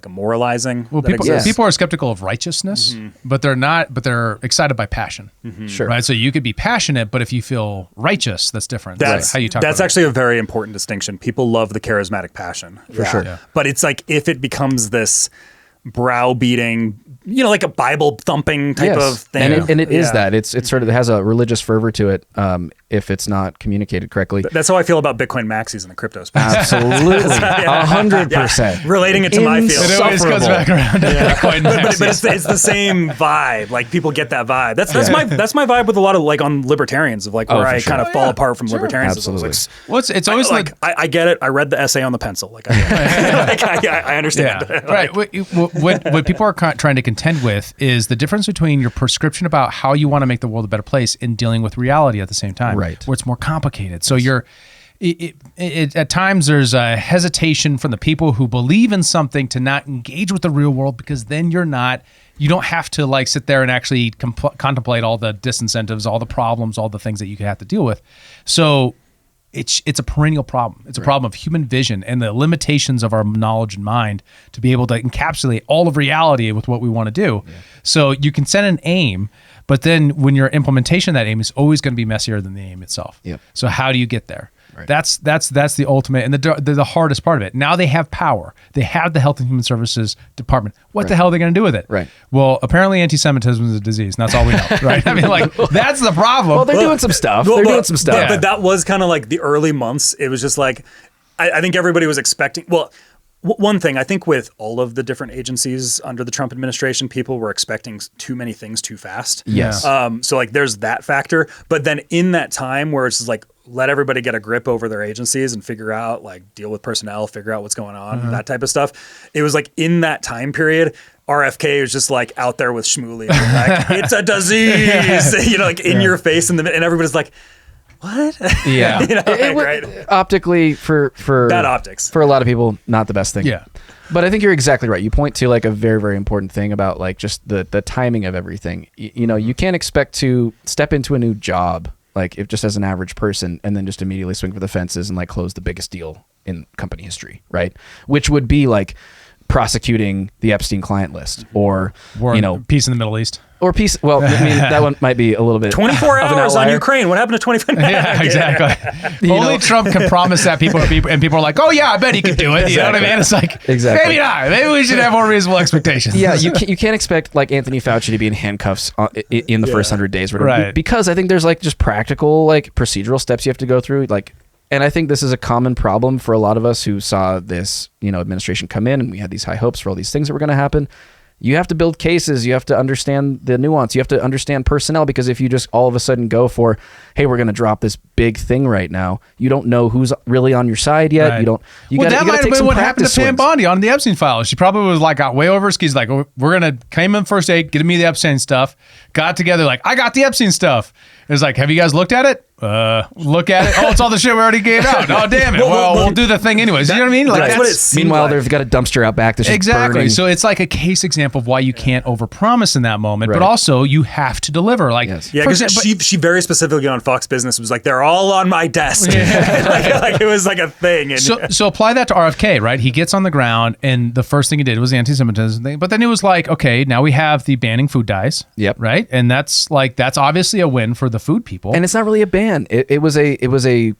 moralizing. Well, people are skeptical of righteousness, but they're excited by passion. Sure. Right. So you could be passionate, but if you feel righteous, that's different. That's how you talk. That's about actually a very important distinction. People love the charismatic passion. For sure. Yeah. But it's like, if it becomes this browbeating, like a Bible thumping type of thing. And it is that. It's sort of, it has a religious fervor to it if it's not communicated correctly. That's how I feel about Bitcoin maxis in the crypto space. Absolutely. 100%. Relating it to my field. It always comes back around to Bitcoin But maxis. it's the same vibe. Like, people get that vibe. That's my vibe with a lot of like on libertarians, of like where I kind of fall apart from libertarians. Absolutely. It's always like I get it. I read the essay on the pencil. Like I understand. Yeah. Right. What people are trying to contend with is the difference between your prescription about how you want to make the world a better place and dealing with reality at the same time. Right. Where it's more complicated. So at times there's a hesitation from the people who believe in something to not engage with the real world, because then you don't have to like sit there and actually contemplate all the disincentives, all the problems, all the things that you could have to deal with. So it's a perennial problem. It's a problem of human vision and the limitations of our knowledge and mind to be able to encapsulate all of reality with what we want to do. Yeah. So you can set an aim, but then when your implementation of that aim is always going to be messier than the aim itself. Yep. So how do you get there? Right. That's the ultimate and the hardest part of it. Now they have power. They have the Health and Human Services Department. What the hell are they going to do with it? Right. Well, apparently anti-Semitism is a disease. And that's all we know, right? I mean, like, that's the problem. Well, they're doing some stuff. But that was kind of like the early months. It was just like, I think everybody was expecting. Well, One thing, I think with all of the different agencies under the Trump administration, people were expecting too many things too fast. Yes. So like there's that factor. But then in that time where it's just like, let everybody get a grip over their agencies and figure out, like, deal with personnel, figure out what's going on, that type of stuff. It was like in that time period, RFK was just like out there with Shmuley, like, it's a disease, you know, like in your face. And everybody's like, what? Yeah. You know, like, right. Optically, for bad optics for a lot of people, not the best thing. Yeah. But I think you're exactly right. You point to like a very, very important thing about like just the timing of everything. You know, you can't expect to step into a new job like if just as an average person and then just immediately swing for the fences and like close the biggest deal in company history, right? Which would be like prosecuting the Epstein client list or you know, peace in the Middle East. Or peace. Well, I mean, that one might be a little bit 24 of an hours on outlier. Ukraine. What happened to 24 hours? Yeah, exactly. Only Trump can promise that people, and people are like, oh yeah, I bet he could do it. You know what I mean? It's like, Exactly. maybe not. Maybe we should have more reasonable expectations. Yeah, you can't expect like Anthony Fauci to be in handcuffs in the first 100 days, or whatever, Right. because I think there's like just practical like procedural steps you have to go through, like. And I think this is a common problem for a lot of us who saw this, you know, administration come in and we had these high hopes for all these things that were going to happen. You have to build cases. You have to understand the nuance. You have to understand personnel, because if you just all of a sudden go for, hey, we're going to drop this big thing right now, you don't know who's really on your side yet. Right. You don't. That might have been what happened to Pam swings. Bondi on the Epstein files. She probably was like got way over her skis. Like, we're gonna came in first aid, get me the Epstein stuff. Got together like, I got the Epstein stuff. It's like, have you guys looked at it? Look at it. Oh, it's all the shit we already gave out. Oh, damn it. Well, we'll do the thing anyways. You know what I mean? Like, That's what it seemed Meanwhile, like. they've got a dumpster out back that's just exactly. burning. So it's like a case example of why you can't overpromise in that moment, Right. but also you have to deliver. Like, Yes. Yeah, for because example- she very specifically on Fox Business was like, they're all on my desk. like it was like a thing. And So apply that to RFK, right? He gets on the ground, and the first thing he did was the anti-Semitism thing. But then it was like, okay, now we have the banning food dyes. Yep. Right, and that's obviously a win for the food people. And it's not really a ban. It was a,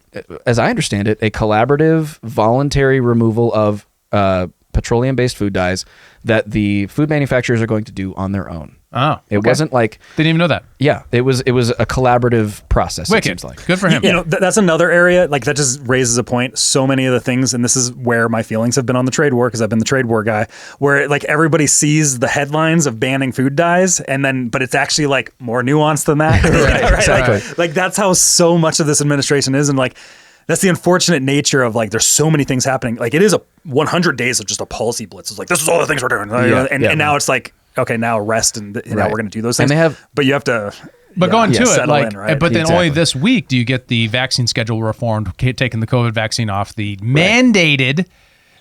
as I understand it, a collaborative, voluntary removal of petroleum-based food dyes that the food manufacturers are going to do on their own. oh, It okay. wasn't like, Didn't even know that. yeah, it was a collaborative process. It Wicked. seems like. Good for him. you know, that's another area, like that just raises a point. So many of the things, and this is where my feelings have been on the trade war, because I've been the trade war guy, where like everybody sees the headlines of banning food dyes, and then, but it's actually like more nuanced than that. Right? exactly. Like that's how so much of this administration is. And like, that's the unfortunate nature of like, there's so many things happening. Like it is a 100 days of just a policy blitz. It's like, this is all the things we're doing. Yeah, and now it's like, okay, now rest and now Right. we're going to do those And things. they have- but you have to, But going to it, settle like, in, right? but then only Exactly. this week do you get the vaccine schedule reformed, taking the COVID vaccine off the mandated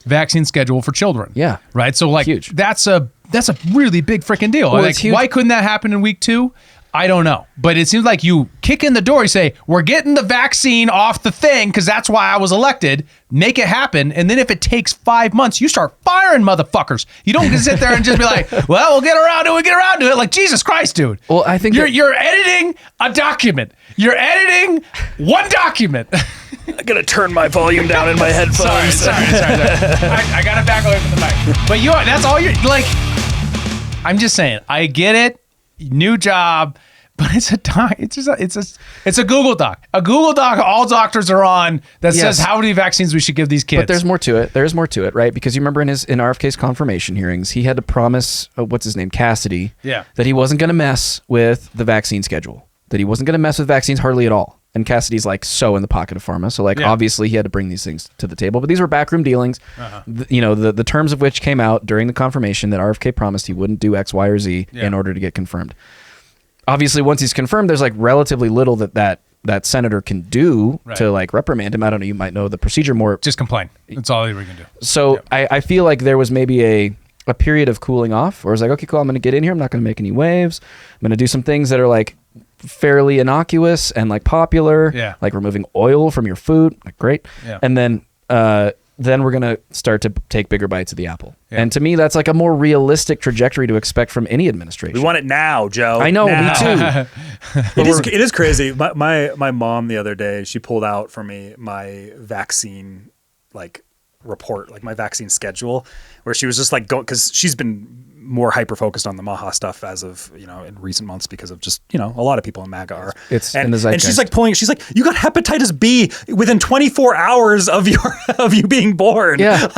vaccine schedule for children. Yeah. Right. So like, Huge. that's a really big freaking deal. Well, Like, it's huge. why couldn't that happen in week 2? I don't know. But it seems like you kick in the door, you say, we're getting the vaccine off the thing because that's why I was elected. Make it happen. And then if it takes 5 months, you start firing motherfuckers. You don't just sit there and just be like, well, we'll get around to it. Like, Jesus Christ, dude. Well, I think You're editing a document. You're editing one document. I'm going to turn my volume down in my headphones. sorry. I got to back away from the mic. But that's all you're like. I'm just saying, I get it. New job, but it's a doc. It's a Google Doc. A Google Doc all doctors are on that Yes. says how many vaccines we should give these kids. But there's more to it. There's more to it, right? Because you remember in RFK's confirmation hearings, he had to promise, what's his name, Cassidy, Yeah. that he wasn't going to mess with the vaccine schedule, that he wasn't going to mess with vaccines hardly at all. And Cassidy's like so in the pocket of pharma, so like Yeah. obviously he had to bring these things to the table. But these were backroom dealings, the terms of which came out during the confirmation that RFK promised he wouldn't do X, Y, or Z Yeah. in order to get confirmed. Obviously, once he's confirmed, there's like relatively little that senator can do Right. to like reprimand him. I don't know. You might know the procedure more. just complain. That's all we can do. So I feel like there was maybe a period of cooling off where it's like, okay, cool, I'm going to get in here. I'm not going to make any waves. I'm going to do some things that are like fairly innocuous and like popular, Yeah. like removing oil from your food. Like, great. Yeah. And then we're going to start to take bigger bites of the apple. Yeah. And to me, that's like a more realistic trajectory to expect from any administration. We want it now, Joe. I know, Now. me too. It is crazy. My mom the other day, she pulled out for me my vaccine like report, like my vaccine schedule, where she was just like going, because she's been more hyper focused on the Maha stuff as of in recent months because of just a lot of people in MAGA are. It's and, in the zeitgeist. and she's like, you got hepatitis B within 24 hours of you being born. Yeah.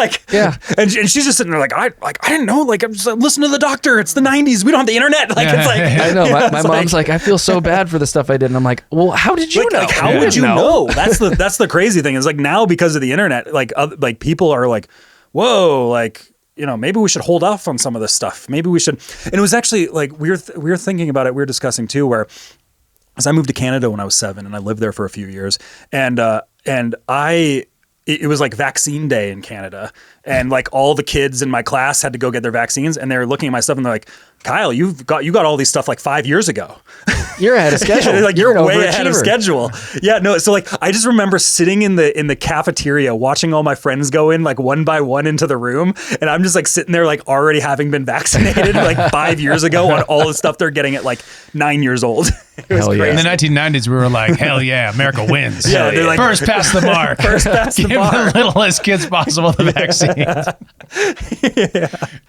And she's just sitting there like I didn't know. Like I'm just listen to the doctor. It's the 90s. We don't have the internet. Like it's like I know. My mom's like, I feel so bad for the stuff I did, and I'm like, well, how did you know? Like how would you know? That's the crazy thing is like now because of the internet, like people are like, whoa, like. Maybe we should hold off on some of this stuff. Maybe we should. And it was actually like we were thinking about it. We were discussing too, where as I moved to Canada when I was 7 and I lived there for a few years, and it was like vaccine day in Canada, and like all the kids in my class had to go get their vaccines, and they're looking at my stuff and they're like, Kyle, you got all these stuff like 5 years ago. You're ahead of schedule. Like you're way ahead of schedule. Yeah, no. So like, I just remember sitting in the cafeteria, watching all my friends go in like one by one into the room, and I'm just like sitting there like already having been vaccinated like 5 years ago on all the stuff they're getting at like 9 years old. It was Hell yeah. crazy. In the 1990s, we were like, hell yeah, America wins. Yeah, they're like, first past the mark. First past the Give bar. the littlest kids possible the vaccines.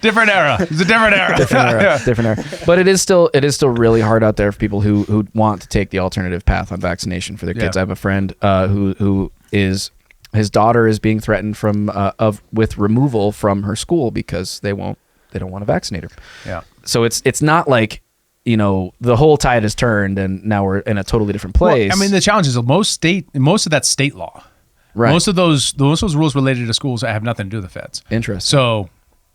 Different era. It's a different era. Different era. But it is still really hard out there for people who want to take the alternative path on vaccination for their kids. Yeah. I have a friend who is his daughter is being threatened with removal from her school because they don't want to vaccinate her. Yeah. So it's not like the whole tide has turned and now we're in a totally different place. Well, I mean, the challenge is most of that's state law. Right. Most of those rules related to schools have nothing to do with the feds. Interesting. So,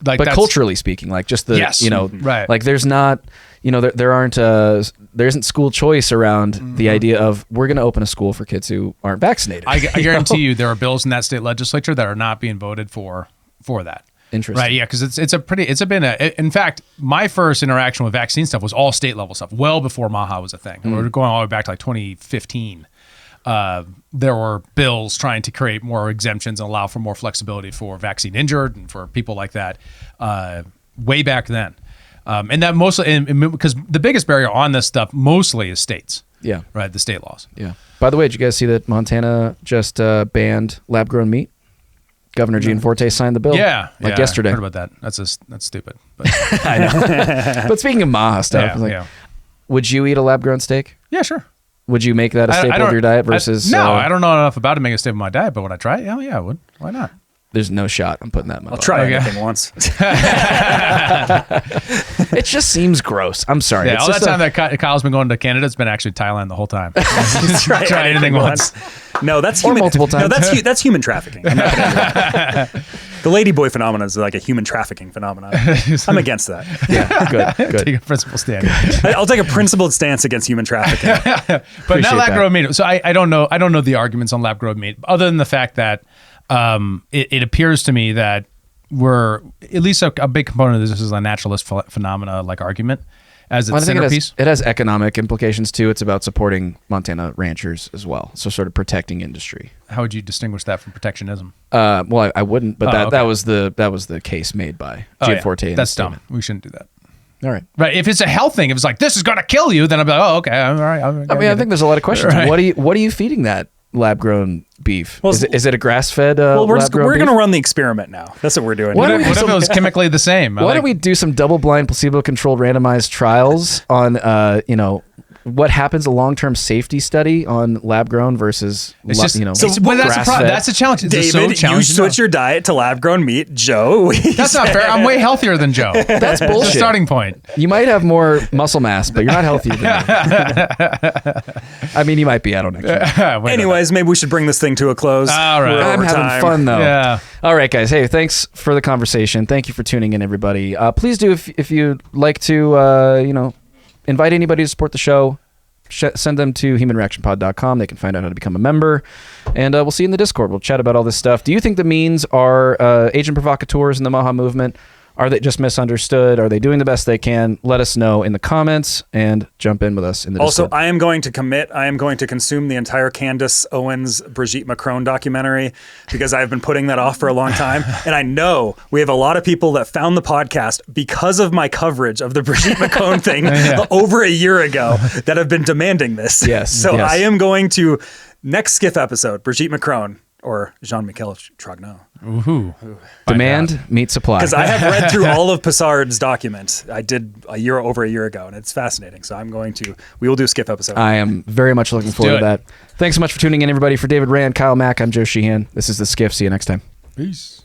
like, but culturally speaking, like just the Yes. Right. like there's not there isn't school choice around the idea of we're going to open a school for kids who aren't vaccinated. I guarantee you there are bills in that state legislature that are not being voted for that. Interesting. Right, yeah, because in fact, my first interaction with vaccine stuff was all state level stuff, well before Maha was a thing. We're going all the way back to like 2015. There were bills trying to create more exemptions and allow for more flexibility for vaccine injured and for people like that way back then. And that mostly, because the biggest barrier on this stuff mostly is states. Yeah. Right, the state laws. Yeah. By the way, did you guys see that Montana just banned lab-grown meat? Governor Gianforte signed the bill. Yeah, yesterday. I heard about that. That's stupid. But I know. But speaking of Maha stuff, would you eat a lab-grown steak? Yeah, sure. Would you make that a staple of your diet versus? No, I don't know enough about it to make a staple of my diet, but would I try it? Hell yeah, I would. Why not? There's no shot I'm putting that in my I'll body. try anything once. It just seems gross. I'm sorry. Yeah, it's all that just time that Kyle's been going to Canada, it's been actually Thailand the whole time. Try anything once. No, that's Or human, multiple times. No, that's human trafficking. I'm not gonna do that. The ladyboy phenomenon is like a human trafficking phenomenon. I'm against that. Yeah, good. Take a principled stand. I'll take a principled stance against human trafficking. But Appreciate not lab that. grown meat. So I don't know the arguments on lab grown meat, other than the fact that it appears to me that we're at least a big component of this is a naturalist phenomena like argument as its Well, I think centerpiece. it has economic implications too. It's about supporting Montana ranchers as well, so sort of protecting industry. How would you distinguish that from protectionism? Well, I wouldn't, but okay. that was the case made by Gianforte. in That's his dumb. statement. We shouldn't do that. All right. Right. If it's a health thing, if it's like this is going to kill you, then I'll be like, oh, okay, all right. I think there's a lot of questions. Right. What are you feeding that lab-grown beef? Well, is it a grass-fed Well, we're lab-grown beef? going to run the experiment now. That's what we're doing. Why What don't if, we what if it was chemically the same? Why don't we do some double-blind, placebo-controlled, randomized trials on, what happens, a long-term safety study on lab-grown versus, It's just, grass-fed? that's the challenge. It's so David, you challenging. switch your diet to lab-grown meat. Joe, That's not fair. I'm way healthier than Joe. That's That's the bullshit. starting point. You might have more muscle mass, but you're not healthier than me. I mean, you might be. I don't know. Anyways, maybe we should bring this thing to a close. All right. We're I'm over having time. fun though. Yeah. All right, guys. Hey, thanks for the conversation. Thank you for tuning in, everybody. Please do if you'd like to, invite anybody to support the show. Send them to humanreactionpod.com. They can find out how to become a member, and we'll see you in the Discord. We'll chat about all this stuff. Do you think the means are agent provocateurs in the Maha movement? Are they just misunderstood? Are they doing the best they can? Let us know in the comments and jump in with us in the Also, Discord. I am going to commit. I am going to consume the entire Candace Owens, Brigitte Macron documentary because I've been putting that off for a long time. And I know we have a lot of people that found the podcast because of my coverage of the Brigitte Macron thing over a year ago that have been demanding this. Yes, So yes. I am going to, next SCIF episode, Brigitte Macron. or Jean-Michel Trogneau. Ooh. Demand meets supply. Because I have read through all of Passard's documents. I did over a year ago, and it's fascinating. So we will do a SCIF episode. I am very much looking forward to that. Thanks so much for tuning in, everybody. For David Rand, Kyle Mack, I'm Joe Sheehan. This is the SCIF. See you next time. Peace.